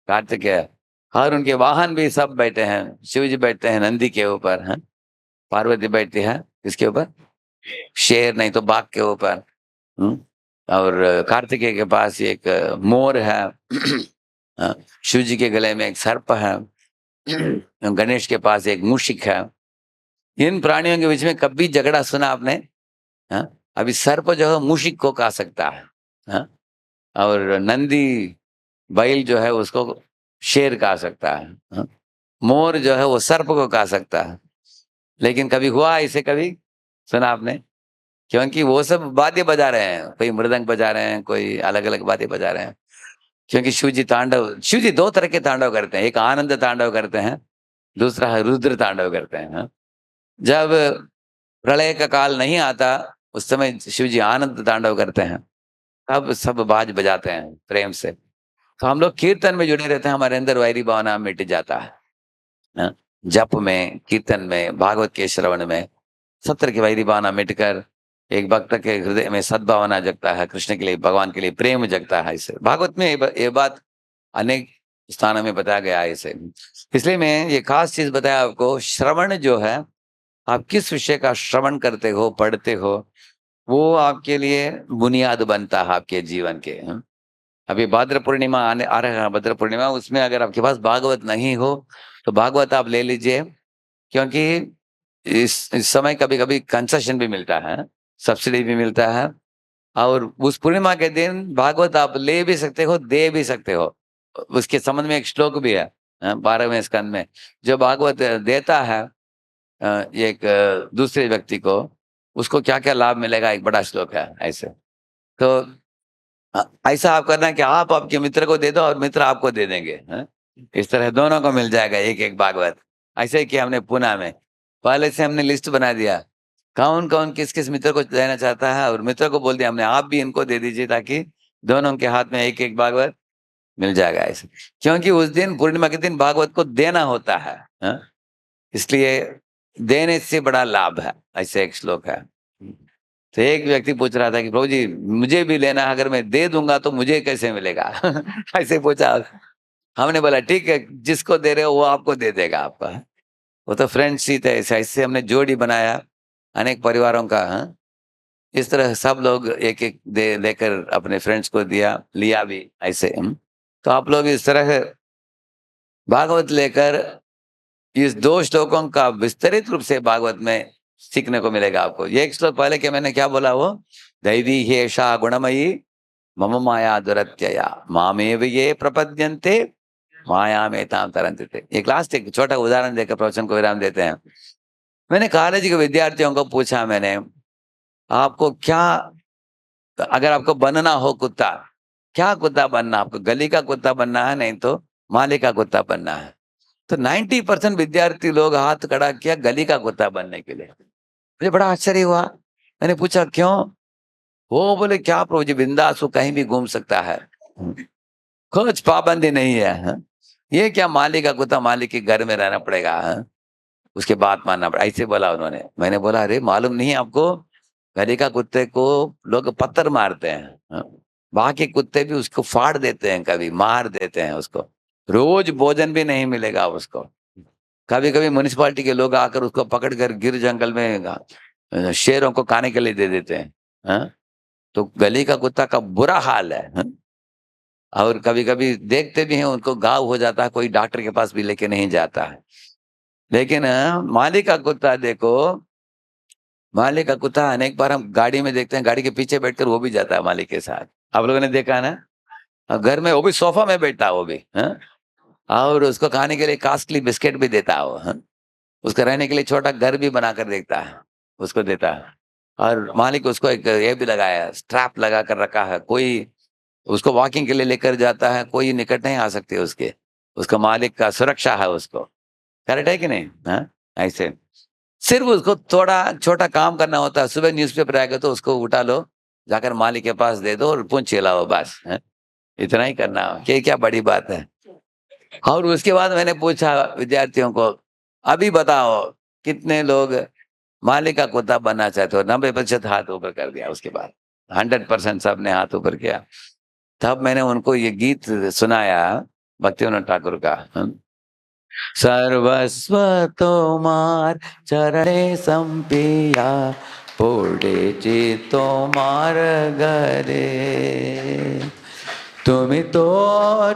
कार्तिकेय, और उनके वाहन भी सब बैठे हैं। शिव जी बैठते हैं नंदी के ऊपर, हैं? पार्वती बैठती है किसके ऊपर? शेर नहीं तो बाघ के ऊपर। हम्म? और कार्तिकेय के पास एक मोर है। हाँ, शिव जी के गले में एक सर्प है। गणेश के पास एक मूषिक है। इन प्राणियों के बीच में कभी झगड़ा सुना आपने? हाँ? अभी सर्प जो है मूषिक को खा सकता है। हाँ? और नंदी बैल जो है उसको शेर खा सकता है। हाँ? मोर जो है वो सर्प को खा सकता है। लेकिन कभी हुआ इसे? कभी सुना आपने? क्योंकि वो सब वाद्य बजा रहे हैं, कोई मृदंग बजा रहे हैं, कोई अलग अलग वाद्य बजा रहे हैं। क्योंकि शिव जी दो तरह के तांडव करते हैं। एक आनंद तांडव करते हैं, दूसरा है रुद्र तांडव करते हैं। हाँ? जब प्रलय का काल नहीं आता उस समय शिव जी आनंद तांडव करते हैं, तब सब बाज बजाते हैं प्रेम से। तो हम लोग कीर्तन में जुड़े रहते हैं, हमारे अंदर वैरी भावना मिट जाता है। हाँ? जप में, कीर्तन में, भागवत के श्रवण में सब तरह की वैरी भावना मिटकर एक भक्त के हृदय में सद्भावना जगता है, कृष्ण के लिए, भगवान के लिए प्रेम जगता है। इसे भागवत में ये बात अनेक स्थानों में बताया गया है इसे। इसलिए मैं ये खास चीज बताया आपको, श्रवण जो है, आप किस विषय का श्रवण करते हो, पढ़ते हो, वो आपके लिए बुनियाद बनता है आपके जीवन के। अभी भाद्र पूर्णिमा आने आ रहा है, भद्र पूर्णिमा, उसमें अगर आपके पास भागवत नहीं हो तो भागवत आप ले लीजिए। क्योंकि इस समय कभी कभी कंसेशन भी मिलता है, सब्सिडी भी मिलता है। और उस पूर्णिमा के दिन भागवत आप ले भी सकते हो, दे भी सकते हो। उसके संबंध में एक श्लोक भी है 12वें स्कंद में। जो भागवत देता है एक दूसरे व्यक्ति को, उसको क्या क्या लाभ मिलेगा, एक बड़ा श्लोक है ऐसे। तो ऐसा आप करना कि आप आपके मित्र को दे दो और मित्र आपको दे देंगे। इस तरह दोनों को मिल जाएगा एक एक भागवत। ऐसे ही किया हमने पूना में, पहले से हमने लिस्ट बना दिया कौन कौन किस किस मित्र को देना चाहता है, और मित्र को बोल दिया हमने आप भी इनको दे दीजिए, ताकि दोनों के हाथ में एक एक भागवत मिल जाएगा ऐसे। क्योंकि उस दिन पूर्णिमा के दिन भागवत को देना होता है। इसलिए देने से बड़ा लाभ है, ऐसे एक श्लोक है। तो एक व्यक्ति पूछ रहा था कि प्रभु जी मुझे भी लेना है, अगर मैं दे दूंगा तो मुझे कैसे मिलेगा? ऐसे पूछा। हमने बोला ठीक है, जिसको दे रहे हो वो आपको दे देगा आपका। वो तो फ्रेंडशिप है, ऐसे ऐसे हमने जोड़ी बनाया अनेक परिवारों का। हाँ? इस तरह सब लोग एक एक दे लेकर अपने फ्रेंड्स को दिया, लिया भी ऐसे। तो आप लोग इस तरह भागवत लेकर इस दो श्लोकों का विस्तरित रूप से भागवत में सीखने को मिलेगा आपको। ये एक श्लोक पहले के मैंने क्या बोला, वो दैवी हेषा गुणमयी मम माया दुरत्यया मामेव ये प्रपद्यन्ते माया में ताम तरन्ते। एक लास्ट एक छोटा उदाहरण देकर प्रवचन को विराम देते हैं। मैंने कॉलेज के विद्यार्थियों को पूछा, मैंने आपको क्या, अगर आपको बनना हो कुत्ता, क्या कुत्ता बनना? आपको गली का कुत्ता बनना है, नहीं तो माली का कुत्ता बनना है? तो 90% विद्यार्थी लोग हाथ खड़ा किया गली का कुत्ता बनने के लिए। मुझे बड़ा आश्चर्य हुआ। मैंने पूछा क्यों? वो बोले क्या प्रभु जी, बिंदास वो कहीं भी घूम सकता है, कुछ पाबंदी नहीं है। ये क्या माली का कुत्ता, मालिक के घर में रहना पड़ेगा, उसके बात मानना पड़ेगा, ऐसे बोला उन्होंने। मैंने बोला अरे मालूम नहीं आपको, गली का कुत्ते को लोग पत्थर मारते हैं, बाकी कुत्ते भी उसको फाड़ देते हैं, कभी मार देते हैं उसको, रोज भोजन भी नहीं मिलेगा उसको। कभी कभी म्युनिसिपालिटी के लोग आकर उसको पकड़कर गिर जंगल में शेरों को खाने के लिए दे देते हैं। तो गली का कुत्ता का बुरा हाल है। और कभी कभी देखते भी हैं उनको घाव हो जाता है, कोई डॉक्टर के पास भी लेके नहीं जाता है। लेकिन माली का कुत्ता देखो, माली का कुत्ता अनेक बार हम गाड़ी में देखते हैं, गाड़ी के पीछे बैठकर वो भी जाता है मालिक के साथ। आप लोगों ने देखा है ना? और घर में वो भी सोफा में बैठता है वो भी। और उसको खाने के लिए कास्टली बिस्किट भी देता है वो। उसका रहने के लिए छोटा घर भी बनाकर देखता है, उसको देता है। और मालिक उसको एक ये भी लगाया, स्ट्रैप लगा कर रखा है, कोई उसको वॉकिंग के लिए लेकर जाता है, कोई निकट नहीं आ सकते उसके, उसका मालिक का सुरक्षा है उसको। करेक्ट है कि नहीं? ऐसे सिर्फ उसको थोड़ा छोटा काम करना होता है। सुबह न्यूज़पेपर आएगा तो उसको उठा लो, जाकर मालिक के पास दे दो और पूंछ हिलाओ, बस। इतना ही करना, क्या बड़ी बात है। और उसके बाद मैंने पूछा विद्यार्थियों को, अभी बताओ कितने लोग मालिक का कुत्ता बनना चाहते हो? 90% हाथ ऊपर कर दिया। उसके बाद 100% सबने हाथ ऊपर किया। तब मैंने उनको ये गीत सुनाया भक्तिविनोद ठाकुर का। सर्वस्व तोमार चरणे संपिया पड़ेছি তোমার ঘরে তুমি তো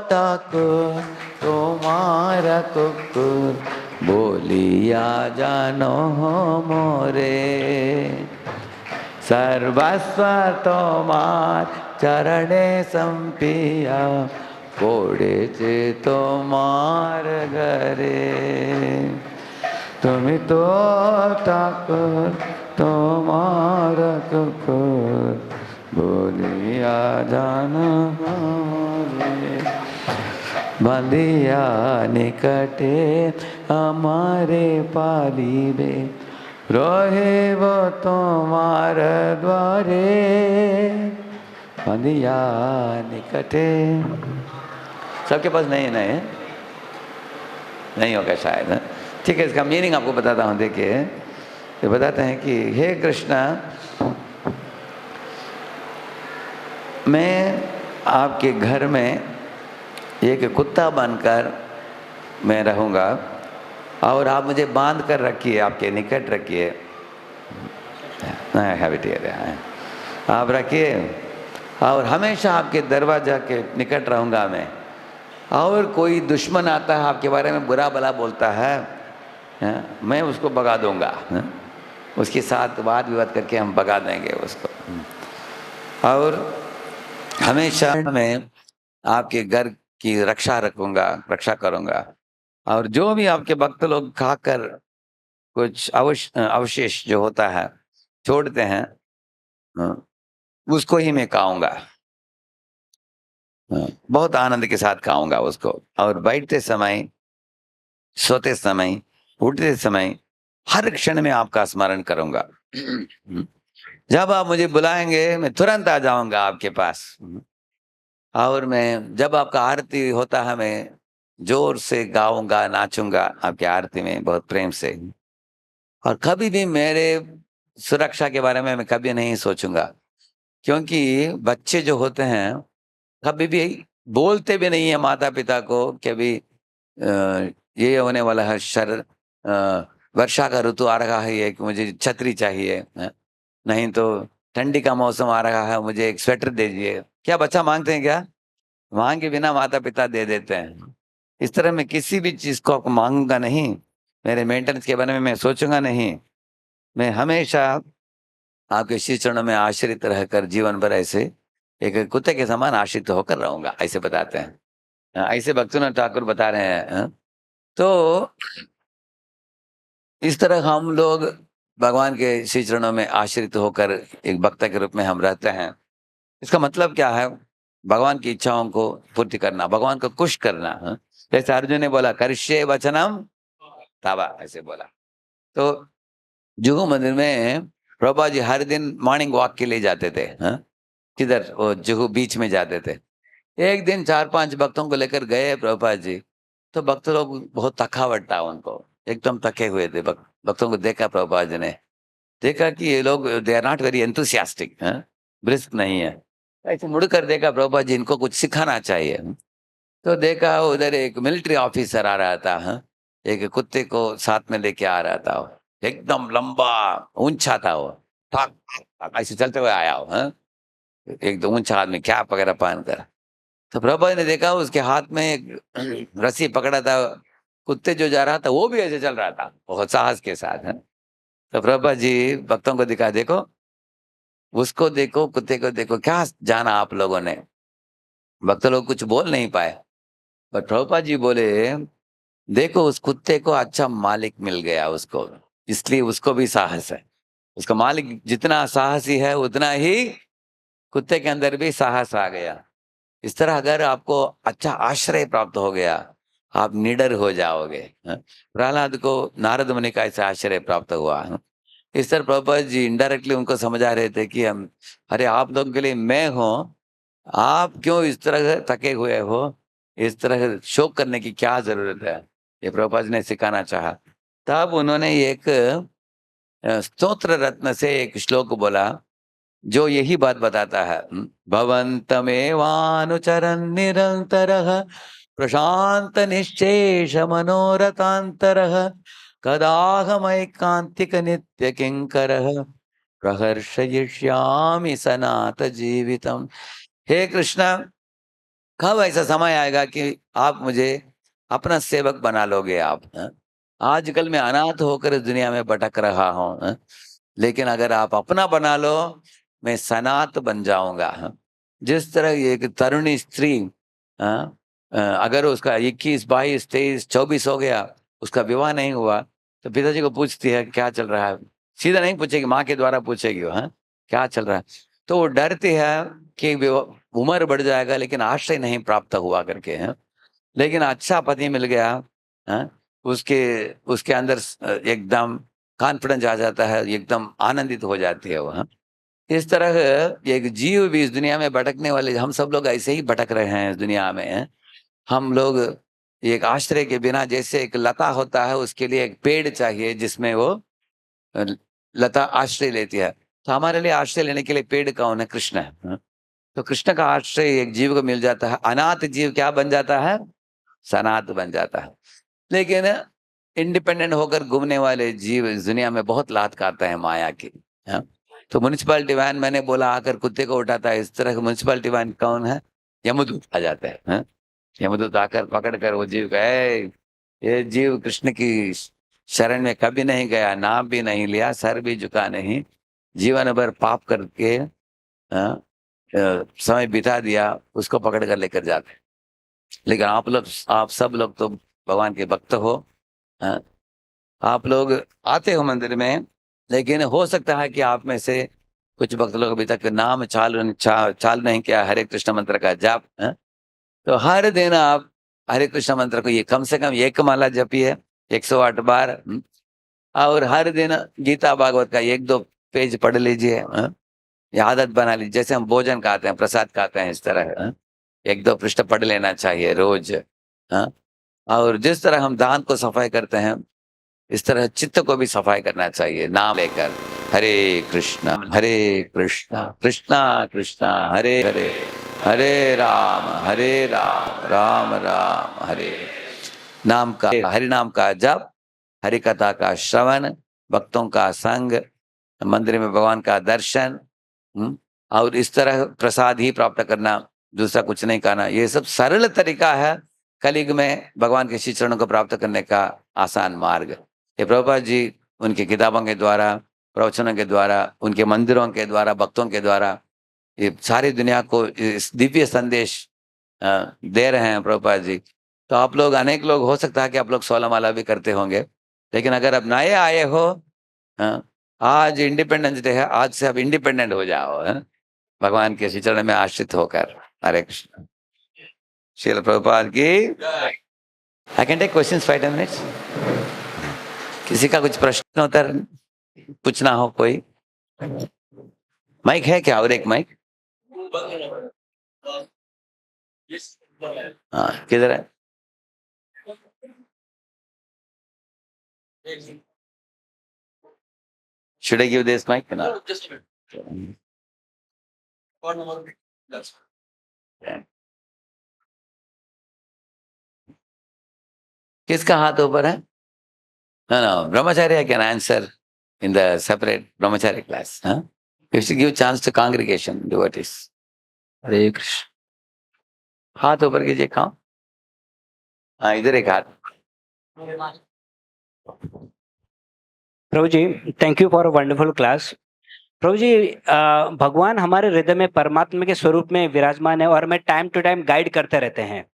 ঠাকুর তোমার কুকুর বলিয়া জানো মোরে सर्वस्व তোমার চরণে संपिया পড়েছে তোমার ঘরে তুমি তো ঠাকুর তোমার কুকুর বলিয়া জানো মোরে বাঁধিয়া নিকটে আমারে পালিবে রহিব তোমার দ্বারে बंदिया निकटे। सबके पास नहीं है नहीं होगा शायद। ठीक है, इसका मीनिंग आपको बताता हूँ। देखिए, ये बताते हैं कि हे कृष्णा, मैं आपके घर में एक कुत्ता बनकर मैं रहूँगा और आप मुझे बांध कर रखिए, आपके निकट रखिए। आप रखिए और हमेशा आपके दरवाजा के निकट रहूँगा मैं। और कोई दुश्मन आता है आपके बारे में बुरा भला बोलता है, मैं उसको भगा दूँगा। उसके साथ वाद विवाद करके हम भगा देंगे उसको। और हमेशा मैं आपके घर की रक्षा रखूँगा, रक्षा करूँगा। और जो भी आपके भक्त लोग खाकर कुछ अवशेष जो होता है छोड़ते हैं, उसको ही मैं खाऊंगा। बहुत आनंद के साथ खाऊंगा उसको। और बैठते समय, सोते समय, उठते समय हर क्षण में आपका स्मरण करूंगा। जब आप मुझे बुलाएंगे मैं तुरंत आ जाऊंगा आपके पास। और मैं जब आपका आरती होता है मैं जोर से गाऊंगा, नाचूंगा आपकी आरती में बहुत प्रेम से। और कभी भी मेरे सुरक्षा के बारे में मैं कभी नहीं सोचूंगा, क्योंकि बच्चे जो होते हैं कभी भी बोलते भी नहीं है माता पिता को कि अभी ये होने वाला है, वर्षा का ऋतु आ रहा है, ये कि मुझे छतरी चाहिए, नहीं तो ठंडी का मौसम आ रहा है, मुझे एक स्वेटर दे दीजिए। क्या बच्चा मांगते हैं? क्या मांग के बिना माता पिता दे देते हैं। इस तरह मैं किसी भी चीज को मांगूंगा नहीं, मेरे मेंटेनेंस के बारे में मैं सोचूंगा नहीं। मैं हमेशा आपके श्री चरणों में आश्रित रहकर जीवन भर ऐसे एक कुत्ते के समान आश्रित होकर रहूंगा, ऐसे बताते हैं। ऐसे भक्तिविनोद ठाकुर बता रहे हैं। तो इस तरह हम लोग भगवान के श्री चरणों में आश्रित होकर एक भक्त के रूप में हम रहते हैं। इसका मतलब क्या है? भगवान की इच्छाओं को पूर्ति करना, भगवान को खुश करना। जैसे अर्जुन ने बोला करिष्ये वचनम तव, ऐसे बोला। तो जुहू मंदिर में प्रभुपाद जी हर दिन मॉर्निंग वॉक के लिए जाते थे। किधर? वो जुहू बीच में जाते थे। एक दिन 4-5 भक्तों को लेकर गए प्रभुपाद जी, तो भक्त लोग बहुत थकावट था उनको, एकदम थके हुए थे। भक्तों को देखा प्रभुपाद जी ने, देखा कि ये लोग they are not very enthusiastic, brisk नहीं है। ऐसे मुड़कर देखा प्रभुपाद जी इनको कुछ सिखाना चाहिए। तो देखा उधर एक मिलिट्री ऑफिसर आ रहा था, एक कुत्ते को साथ में लेके आ रहा था। एकदम लंबा ऊंचा था वो, ठाक ठाक ऐसे चलते हुए आया हो, एकदम ऊंचा आदमी, कैप वगैरह पहनकर। तो प्रभुपाद ने देखा उसके हाथ में एक रस्सी पकड़ा था, कुत्ते जो जा रहा था वो भी ऐसे चल रहा था बहुत साहस के साथ। तो प्रभुपाद जी भक्तों को दिखा, देखो उसको देखो, कुत्ते को देखो, क्या जाना आप लोगों ने। भक्त लोग कुछ बोल नहीं पाए, पर प्रभुपाद जी बोले देखो उस कुत्ते को अच्छा मालिक मिल गया उसको, इसलिए उसको भी साहस है। उसका मालिक जितना साहसी है उतना ही कुत्ते के अंदर भी साहस आ गया। इस तरह अगर आपको अच्छा आश्रय प्राप्त हो गया, आप निडर हो जाओगे। प्रहलाद को नारद मुनि का ऐसा आश्रय प्राप्त हुआ। इस तरह प्रभुपाद जी इनडायरेक्टली उनको समझा रहे थे कि हम, अरे आप लोगों के लिए मैं हूँ, आप क्यों इस तरह थके हुए हो, इस तरह शोक करने की क्या जरूरत है, ये प्रभुपाद जी ने सिखाना चाहा। तब उन्होंने एक स्तोत्र रत्न से एक श्लोक बोला, जो यही बात बताता है। भवन्तमेवानुचरन् निरन्तरः प्रशांत निश्चेष मनोरथान्तरः कदाहमैकान्तिक नित्य किंकरः प्रहर्षयिष्यामि सनात जीवितम। हे कृष्णा, कब ऐसा समय आएगा कि आप मुझे अपना सेवक बना लोगे आप? आजकल मैं अनाथ होकर इस दुनिया में भटक रहा हूँ, लेकिन अगर आप अपना बना लो, मैं सनात बन जाऊंगा। जिस तरह एक तरुणी स्त्री, अगर उसका 21, 22, 23, 24 हो गया, उसका विवाह नहीं हुआ, तो पिताजी को पूछती है क्या चल रहा है। सीधा नहीं पूछेगी, माँ के द्वारा पूछेगी वो, क्या चल रहा है। तो वो डरती है कि उम्र बढ़ जाएगा लेकिन आश्रय नहीं प्राप्त हुआ करके है। लेकिन अच्छा पति मिल गया, उसके उसके अंदर एकदम कॉन्फिडेंस आ जाता है, एकदम आनंदित हो जाती है वो। इस तरह एक जीव भी इस दुनिया में भटकने वाले, हम सब लोग ऐसे ही भटक रहे हैं इस दुनिया में। हम लोग एक आश्रय के बिना, जैसे एक लता होता है उसके लिए एक पेड़ चाहिए जिसमें वो लता आश्रय लेती है, तो हमारे लिए आश्रय लेने के लिए पेड़ कौन है? कृष्ण है। तो कृष्ण का आश्रय एक जीव को मिल जाता है, अनाथ जीव क्या बन जाता है? सनात बन जाता है। लेकिन इंडिपेंडेंट होकर घूमने वाले जीव इस दुनिया में बहुत लात खाते हैं माया की। हाँ? तो म्युनिसिपैलिटी वैन, मैंने बोला, आकर कुत्ते को उठाता है, इस तरह का म्युनिसिपैलिटी वैन कौन है? यमदूत आ जाता है। हाँ? यमदूत आकर पकड़ कर वो जीव का, ये जीव कृष्ण की शरण में कभी नहीं गया, नाम भी नहीं लिया, सर भी झुका नहीं, जीवन भर पाप करके हाँ, समय बिता दिया, उसको पकड़ कर लेकर जाते हैं। लेकिन आप सब लोग तो भगवान के भक्त हो। हाँ? आप लोग आते हो मंदिर में, लेकिन हो सकता है कि आप में से कुछ भक्त लोग अभी तक नाम चाल नहीं किया हरे कृष्ण मंत्र का जाप। तो हर दिन आप हरे कृष्ण मंत्र को ये कम से कम एक माला जपिए 108 बार। और हर दिन गीता भागवत का 1-2 पेज पढ़ लीजिए। ये आदत बना लीजिए, जैसे हम भोजन खाते हैं, प्रसाद खाते हैं, इस तरह 1-2 पृष्ठ पढ़ लेना चाहिए रोज। हाँ? और जिस तरह हम दांत को सफाई करते हैं, इस तरह चित्त को भी सफाई करना चाहिए, नाम लेकर हरे कृष्णा कृष्णा कृष्णा हरे हरे, हरे राम राम हरे। नाम का, हरि नाम का जप, हरि कथा का श्रवण, भक्तों का संग, मंदिर में भगवान का दर्शन, और इस तरह प्रसाद ही प्राप्त करना, दूसरा कुछ नहीं करना। ये सब सरल तरीका है कलयुग में भगवान के श्री चरणों को प्राप्त करने का आसान मार्ग। ये प्रभुपाद जी उनकी किताबों के द्वारा, प्रवचनों के द्वारा, उनके मंदिरों के द्वारा, भक्तों के द्वारा ये सारी दुनिया को इस दिव्य संदेश दे रहे हैं प्रभुपाद जी। तो आप लोग, अनेक लोग, हो सकता है कि आप लोग 16 माला भी करते होंगे, लेकिन अगर अब नए आए हो, आज इंडिपेंडेंस डे है, आज से अब इंडिपेंडेंट हो जाओ, भगवान के श्री चरण में आश्रित होकर। हरे कृष्ण। श्रील प्रभुपाद की। I can take questions 5-10 minutes. किसी का कुछ प्रश्न उत्तर पूछना हो कोई? माइक है क्या? और एक माइक? हाँ, किधर है? Should I give this mic? No. Just a minute. One more. That's fine. किसका हाथ ऊपर है? No, no. Brahmacharya can answer in the separate Brahmacharya class. Huh? You should give chance to congregation devotees. हरे कृष्ण। हाथ ऊपर कीजिए, कहाँ? हाँ, इधर एक हाथ। Prabhu ji, thank you for a wonderful class. Prabhu ji, भगवान हमारे हृदय में परमात्मा के स्वरूप में विराजमान है और हमें टाइम टू टाइम गाइड करते रहते हैं।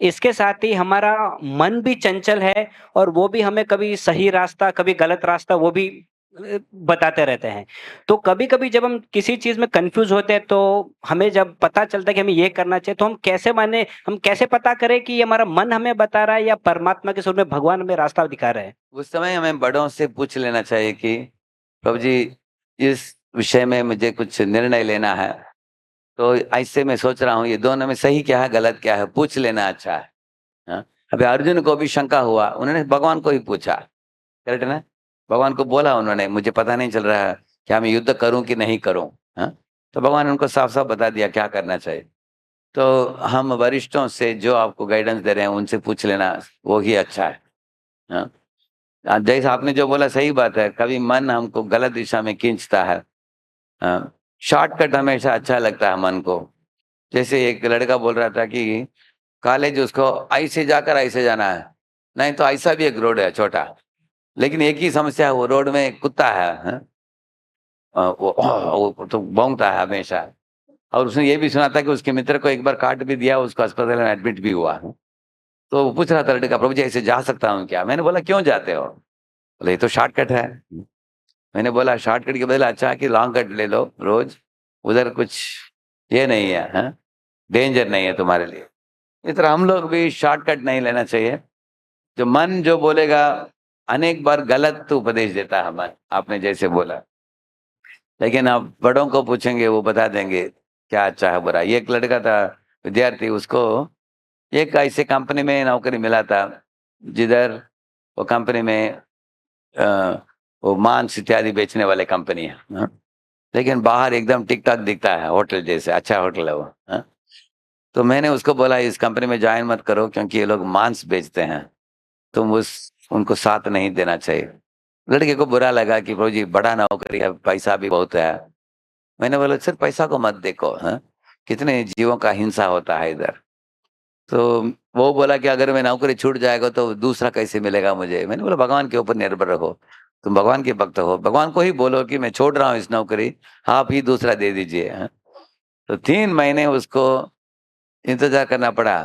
इसके साथ ही हमारा मन भी चंचल है और वो भी हमें कभी सही रास्ता, कभी गलत रास्ता, वो भी बताते रहते हैं। तो कभी-कभी जब हम किसी चीज में कंफ्यूज होते हैं, तो हमें जब पता चलता है कि हमें ये करना चाहिए, तो हम कैसे पता करें कि ये हमारा मन हमें बता रहा है या परमात्मा के स्वरूप में भगवान हमें रास्ता दिखा रहे हैं? उस समय हमें बड़ों से पूछ लेना चाहिए कि प्रभु जी, इस विषय में मुझे कुछ निर्णय लेना है, तो ऐसे मैं सोच रहा हूँ, ये दोनों में सही क्या है, गलत क्या है, पूछ लेना अच्छा है। हाँ? अभी अर्जुन को भी शंका हुआ, उन्होंने भगवान को ही पूछा, करेक्ट ना? भगवान को बोला उन्होंने, मुझे पता नहीं चल रहा है क्या मैं युद्ध करूं कि नहीं करूं। हाँ? तो भगवान ने उनको साफ साफ बता दिया क्या करना चाहिए। तो हम वरिष्ठों से जो आपको गाइडेंस दे रहे हैं उनसे पूछ लेना, वो ही अच्छा है। हाँ, जैसे आपने जो बोला सही बात है, कभी मन हमको गलत दिशा में खींचता है। हाँ, शॉर्टकट हमेशा अच्छा लगता है मन को। जैसे एक लड़का बोल रहा था कि कॉलेज उसको ऐसे जाकर ऐसे जाना है, नहीं तो ऐसा भी एक रोड है छोटा, लेकिन एक ही समस्या है, वो रोड में एक कुत्ता है। हाँ? वो तो भौंकता है हमेशा। और उसने ये भी सुना था कि उसके मित्र को एक बार काट भी दिया, उसको अस्पताल में एडमिट भी हुआ। तो वो पूछ रहा था लड़का, प्रभु जी ऐसे जा सकता हूँ क्या? मैंने बोला क्यों जाते हो? बोले ये तो शॉर्टकट है। मैंने बोला शॉर्टकट के बदले अच्छा है कि लॉन्ग कट ले लो रोज, उधर कुछ ये नहीं है, हाँ? डेंजर नहीं है तुम्हारे लिए। इस तरह हम लोग भी शॉर्टकट नहीं लेना चाहिए। जो मन जो बोलेगा, अनेक बार गलत उपदेश देता है मन, आपने जैसे बोला, लेकिन आप बड़ों को पूछेंगे वो बता देंगे क्या अच्छा है बुरा। ये एक लड़का था विद्यार्थी, उसको एक ऐसे कंपनी में नौकरी मिला था जिधर वो कंपनी में अ, वो मांस इत्यादि बेचने वाले कंपनी है। हाँ? लेकिन बाहर एकदम टिक टाक दिखता है, होटल जैसे, अच्छा होटल है वो। हाँ? तो मैंने उसको बोला इस कंपनी में ज्वाइन मत करो क्योंकि ये लोग मांस बेचते हैं, तुम उनको साथ नहीं देना चाहिए। लड़के को बुरा लगा कि प्रभु जी बड़ा नौकरी है, पैसा भी बहुत है। मैंने बोला सिर्फ पैसा को मत देखो, हाँ? कितने जीवों का हिंसा होता है इधर। तो वो बोला कि अगर मैं नौकरी छूट जाएगा तो दूसरा कैसे मिलेगा मुझे? मैंने बोला भगवान के ऊपर निर्भर रखो, तुम भगवान के भक्त हो, भगवान को ही बोलो कि मैं छोड़ रहा हूँ इस नौकरी, आप ही दूसरा दे दीजिए। हाँ? तो 3 महीने उसको इंतजार करना पड़ा।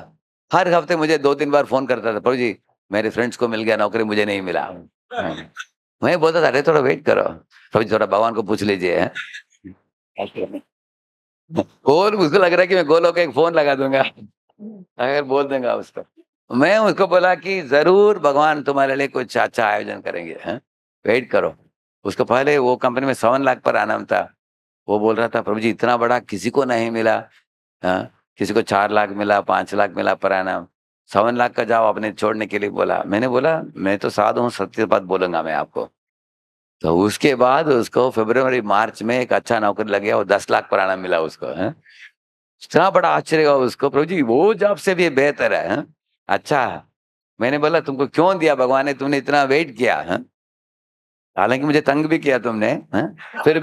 हर हफ्ते मुझे 2-3 बार फोन करता था, प्रभु जी मेरे फ्रेंड्स को मिल गया नौकरी, मुझे नहीं मिला। हाँ। मैं बोलता था अरे थोड़ा वेट करो, प्रभु जी थोड़ा भगवान को पूछ लीजिए। हाँ? और उसको लग रहा है कि मैं गोलों का एक फोन लगा दूंगा अगर बोल दूंगा उसको। मैं उसको बोला कि जरूर भगवान तुम्हारे लिए कुछ अच्छा आयोजन करेंगे, हैं? वेट करो। उसको पहले वो कंपनी में 7 लाख पर आना था। वो बोल रहा था प्रभु जी इतना बड़ा किसी को नहीं मिला। हाँ, किसी को 4 लाख मिला, 5 लाख मिला पर आना, 7 लाख का जाओ आपने छोड़ने के लिए बोला। मैंने बोला मैं तो साधु हूँ, सत्य बात बोलूंगा मैं आपको। तो उसके बाद उसको फरवरी मार्च में एक अच्छा नौकरी लग गया, वो 10 लाख पर आना मिला उसको। है इतना बड़ा आश्चर्य हुआ उसको, प्रभु जी वो जॉब से भी बेहतर है। हैं? अच्छा है। मैंने बोला तुमको क्यों दिया भगवान ने, तुमने इतना वेट किया? हैं? हालांकि मुझे तंग भी किया तुमने, हैं? फिर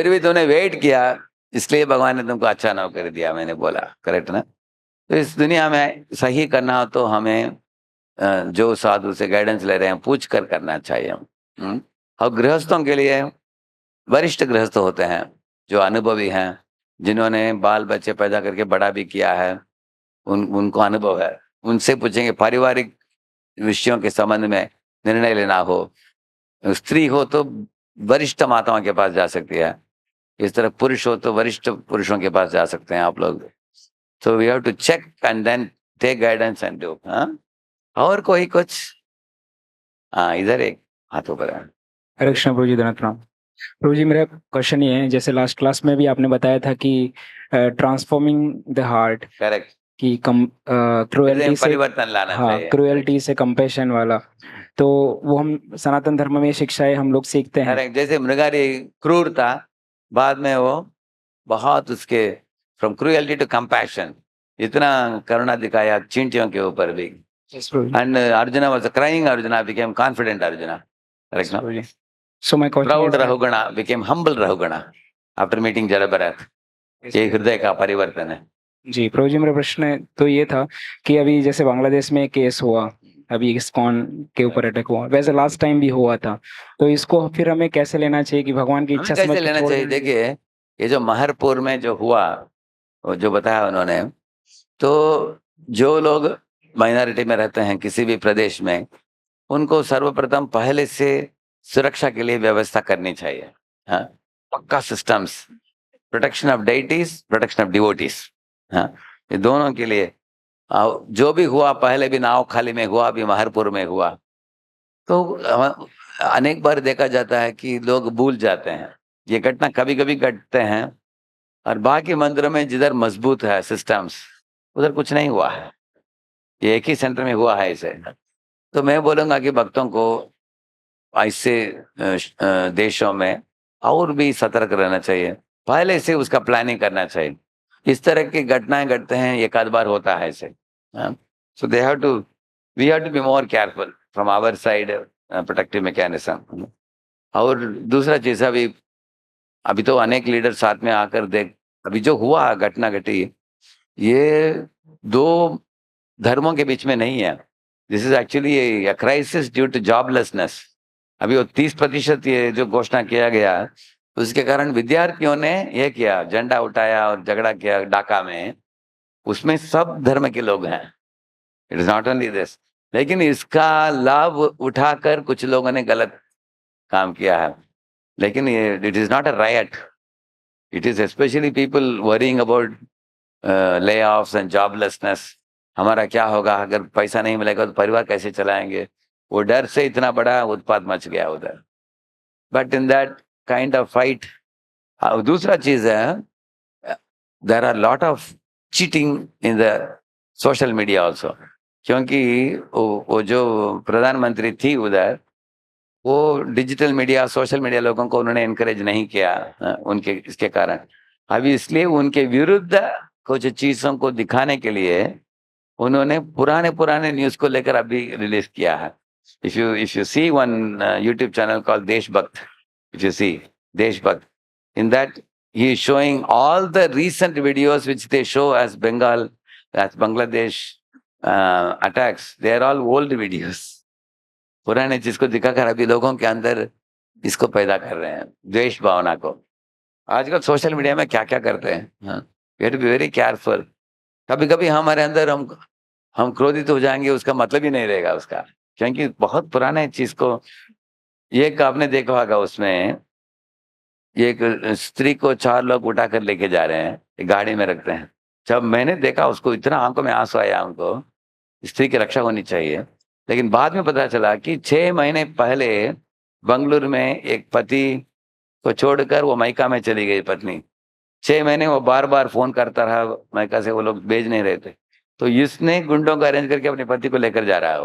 भी तुमने वेट किया, इसलिए भगवान ने तुमको अच्छा नौकरी दिया। मैंने बोला करेक्ट ना? तो इस दुनिया में सही करना हो तो हमें जो साधु से गाइडेंस ले रहे हैं पूछ कर करना चाहिए। और गृहस्थों के लिए वरिष्ठ गृहस्थ होते हैं जो अनुभवी हैं, जिन्होंने बाल बच्चे पैदा करके बड़ा भी किया है, उनको अनुभव है। उनसे पूछेंगे पारिवारिक विषयों के संबंध में निर्णय लेना हो, स्त्री हो तो वरिष्ठ माताओं के पास जा सकती है, इस तरह पुरुष हो तो वरिष्ठ पुरुषों के पास जा सकते हैं आप लोग। तो we have to check and then take guidance and do. हाँ, और कोई कुछ? हाँ, इधर एक हाथ ऊपर है। हरे कृष्ण प्रभु जी, धन्यवाद प्रणाम। प्रभु जी मेरा क्वेश्चन ये है, जैसे लास्ट क्लास में भी आपने बताया था कि ट्रांसफॉर्मिंग द हार्ट, करेक्ट, कि क्रुएल्टी से, परिवर्तन लाना हाँ, चाहिए। क्रुएल्टी से कंपैशन वाला, तो वो हम सनातन धर्म में शिक्षाएं हम लोग सीखते हैं। करेक्ट, जैसे मृगारी क्रूर था, बाद में वो बहुत उसके फ्रॉम क्रूएल्टी टू कंपैशन इतना करुणा दिखाया चींटियों के ऊपर भी। Yes, Prabhu ji. And Arjuna was crying, Arjuna became confident Arjuna. Correct ना? Prabhu ji. So my question proud is that- Rahugana became humble Rahugana after meeting Jadabharat. ये हृदय का परिवर्तन है। जी प्रभु जी, मेरा प्रश्न तो ये था कि अभी जैसे बांग्लादेश में केस हुआ, अभी इस्कॉन के ऊपर अटैक हुआ, वैसे लास्ट टाइम भी हुआ था, तो इसको फिर हमें कैसे लेना चाहिए कि भगवान की हमें इच्छा कैसे समझ के लेना छोड़ चाहिए? देना देखिए ये जो महरपुर में जो हुआ, वो जो बताया उन्होंने, तो जो लोग माइनॉरिटी में रहते हैं किसी भी प्रदेश में, उनको सर्वप्रथम पहले से सुरक्षा के लिए व्यवस्था करनी चाहिए। हाँ, पक्का systems, protection of deities, protection of devotees. हाँ, ये दोनों के लिए जो भी हुआ, पहले भी नाव खाली में हुआ, अभी महरपुर में हुआ, तो अनेक बार देखा जाता है कि लोग भूल जाते हैं, ये घटना कभी कभी घटते हैं, और बाकी मंदिरों में जिधर मजबूत है सिस्टम्स उधर कुछ नहीं हुआ है, ये एक ही सेंटर में हुआ है इसे। तो मैं बोलूंगा कि भक्तों को ऐसे देशों में और भी सतर्क रहना चाहिए, पहले से उसका प्लानिंग करना चाहिए। इस तरह की घटनाएं घटते हैं, एक आध बार होता है ऐसे। So they have to we have to be more careful from our side, protective mechanism. और दूसरा चीज, अभी तो अनेक लीडर साथ में आकर देख, अभी जो हुआ घटना घटी, ये दो धर्मों के बीच में नहीं है। This is actually crisis due to joblessness. अभी वो 30% ये जो घोषणा किया गया, उसके कारण विद्यार्थियों ने ये किया, झंडा उठाया और झगड़ा किया ढाका में। उसमें सब धर्म के लोग हैं, it is not only this. लेकिन इसका लाभ उठाकर कुछ लोगों ने गलत काम किया है। लेकिन ये it is not a riot, it is specially people worrying about layoffs and joblessness. हमारा क्या होगा, अगर पैसा नहीं मिलेगा तो परिवार कैसे चलाएंगे, वो डर से इतना बड़ा उत्पात मच गया उधर। But in that kind of fight, दूसरा चीज है, there are lot of cheating in the social media also. क्योंकि वो जो प्रधानमंत्री थी उधर, वो डिजिटल मीडिया, सोशल मीडिया लोगों को उन्होंने एनकरेज नहीं किया, उनके इसके कारण। अभी इसलिए उनके विरुद्ध कुछ चीजों को दिखाने के लिए उन्होंने पुराने न्यूज को लेकर अभी रिलीज किया है। If you see one YouTube channel called Deshbhakt, if you see Deshbhakt, in that he is showing all the recent videos which they show as Bangladesh attacks. They are all old videos. पुराने चीज को दिखाकर अभी लोगों के अंदर इसको पैदा कर रहे हैं, द्वेष भावना को। आजकल सोशल मीडिया में क्या क्या करते हैं, we have to be very careful. कभी कभी हमारे अंदर हम क्रोधित हो जाएंगे, उसका मतलब ही नहीं रहेगा उसका, क्योंकि बहुत पुराने चीज को, एक आपने देखा होगा, उसमें एक स्त्री को 4 लोग उठाकर लेके जा रहे हैं, एक गाड़ी में रखते हैं। जब मैंने देखा उसको, इतना आंखों में आंसू आया हमको, स्त्री की रक्षा होनी चाहिए। लेकिन बाद में पता चला कि 6 महीने पहले बंगलुरु में एक पति को छोड़कर वो मायका में चली गई पत्नी। 6 महीने वो बार बार फोन करता रहा मायका से, वो लोग भेज नहीं रहे थे। तो इसने गुंडों को अरेंज करके अपने पति को लेकर जा रहा है,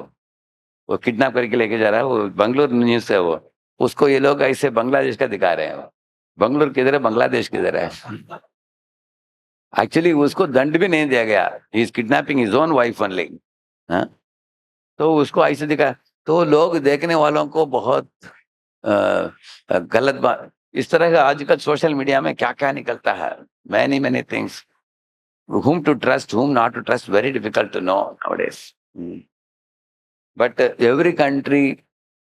वो किडनैप करके लेके जा रहा है। वो बंगलुरु न्यूज है वो, उसको ये लोग ऐसे बांग्लादेश का दिखा रहे हैं। बंगलुरु किधर है, बांग्लादेश किधर है? एक्चुअली उसको दंड भी नहीं दिया गया, he is kidnapping his own wife only. तो उसको ऐसे दिखा, तो लोग देखने वालों को बहुत गलत बात, इस तरह का आजकल सोशल मीडिया में क्या क्या निकलता है, many things, whom to trust, whom not to trust, very difficult to know nowadays. But every country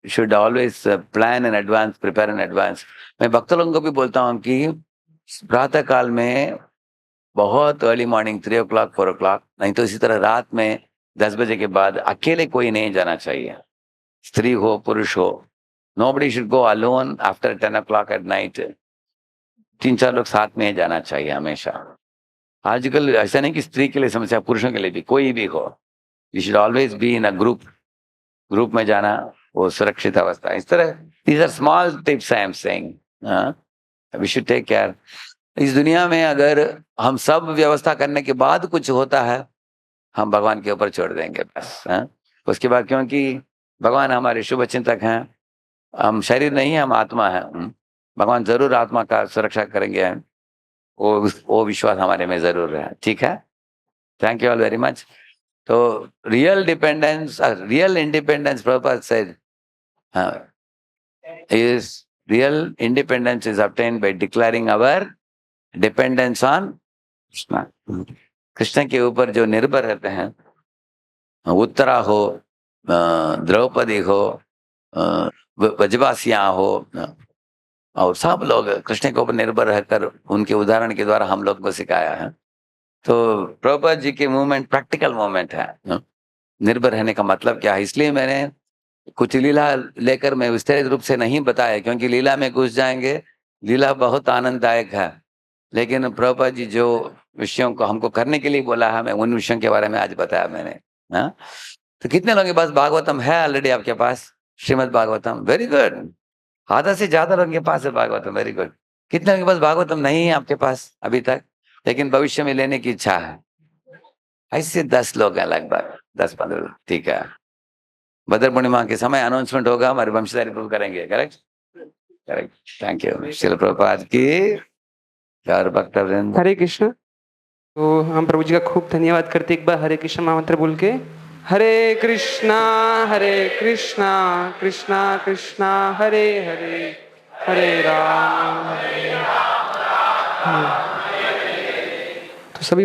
should always plan in advance, prepare in advance. मैं भक्त लोगों को भी बोलता हूँ कि प्रातः काल में बहुत अर्ली मॉर्निंग 3 o'clock 4 o'clock, नहीं तो इसी तरह रात में 10 बजे के बाद अकेले कोई नहीं जाना चाहिए, स्त्री हो पुरुष हो। Nobody should go alone after 10 o'clock at night. 3-4 लोग साथ में जाना चाहिए हमेशा। आजकल ऐसा नहीं कि स्त्री के लिए समस्या, पुरुषों के लिए भी, कोई भी हो, you should always be in a group में जाना, वो सुरक्षित अवस्था। इस तरह these are small tips I am saying, we should take care. इस दुनिया में अगर हम सब व्यवस्था करने के बाद कुछ होता है, हम भगवान के ऊपर छोड़ देंगे बस। उसके बाद, क्योंकि भगवान हमारे शुभ चिंतक हैं, हम शरीर नहीं है, हम आत्मा है। भगवान जरूर आत्मा का सुरक्षा करेंगे, वो विश्वास हमारे में जरूर है। ठीक है, thank you all very much. तो real independence Prabhupad said is real independence is obtained by declaring our dependence on Krishna. Krishna के ऊपर जो निर्भर रहते हैं, उत्तरा हो, द्रौपदी हो, ब्रजवासियां हो, और सब लोग कृष्ण के ऊपर निर्भर रहकर उनके उदाहरण के द्वारा हम लोग को सिखाया है। तो प्रभुपाद जी के मूवमेंट प्रैक्टिकल मूवमेंट है। निर्भर रहने का मतलब क्या है, इसलिए मैंने कुछ लीला लेकर मैं विस्तारित रूप से नहीं बताया, क्योंकि लीला में घुस जाएंगे। लीला बहुत आनंददायक है, लेकिन प्रभुपाद जी जो विषयों को हमको करने के लिए बोला है, मैं उन विषयों के बारे में आज बताया मैंने। तो कितने लोगों के पास भागवतम है ऑलरेडी? आपके पास श्रीमद् भागवतम, वेरी गुड। आधा से ज्यादा लोगों के पास है भागवतम, वेरी गुड। कितने लोगों के पास भागवतम नहीं है आपके पास अभी तक, लेकिन भविष्य में लेने की इच्छा है? ऐसे 10 लोग हैं लगभग, 10-15। ठीक है, भद्र पूर्णिमा के समय अनाउंसमेंट होगा, हमारे वंशधारी प्रभु करेंगे, correct? Correct, thank you. Srila Prabhupada की और भक्तवृंद। हरे कृष्ण। तो हम प्रभु जी का खूब धन्यवाद करते एक बार हरे कृष्ण महामंत्र बोल के। हरे कृष्णा कृष्णा कृष्णा हरे हरे, हरे राम। तो सभी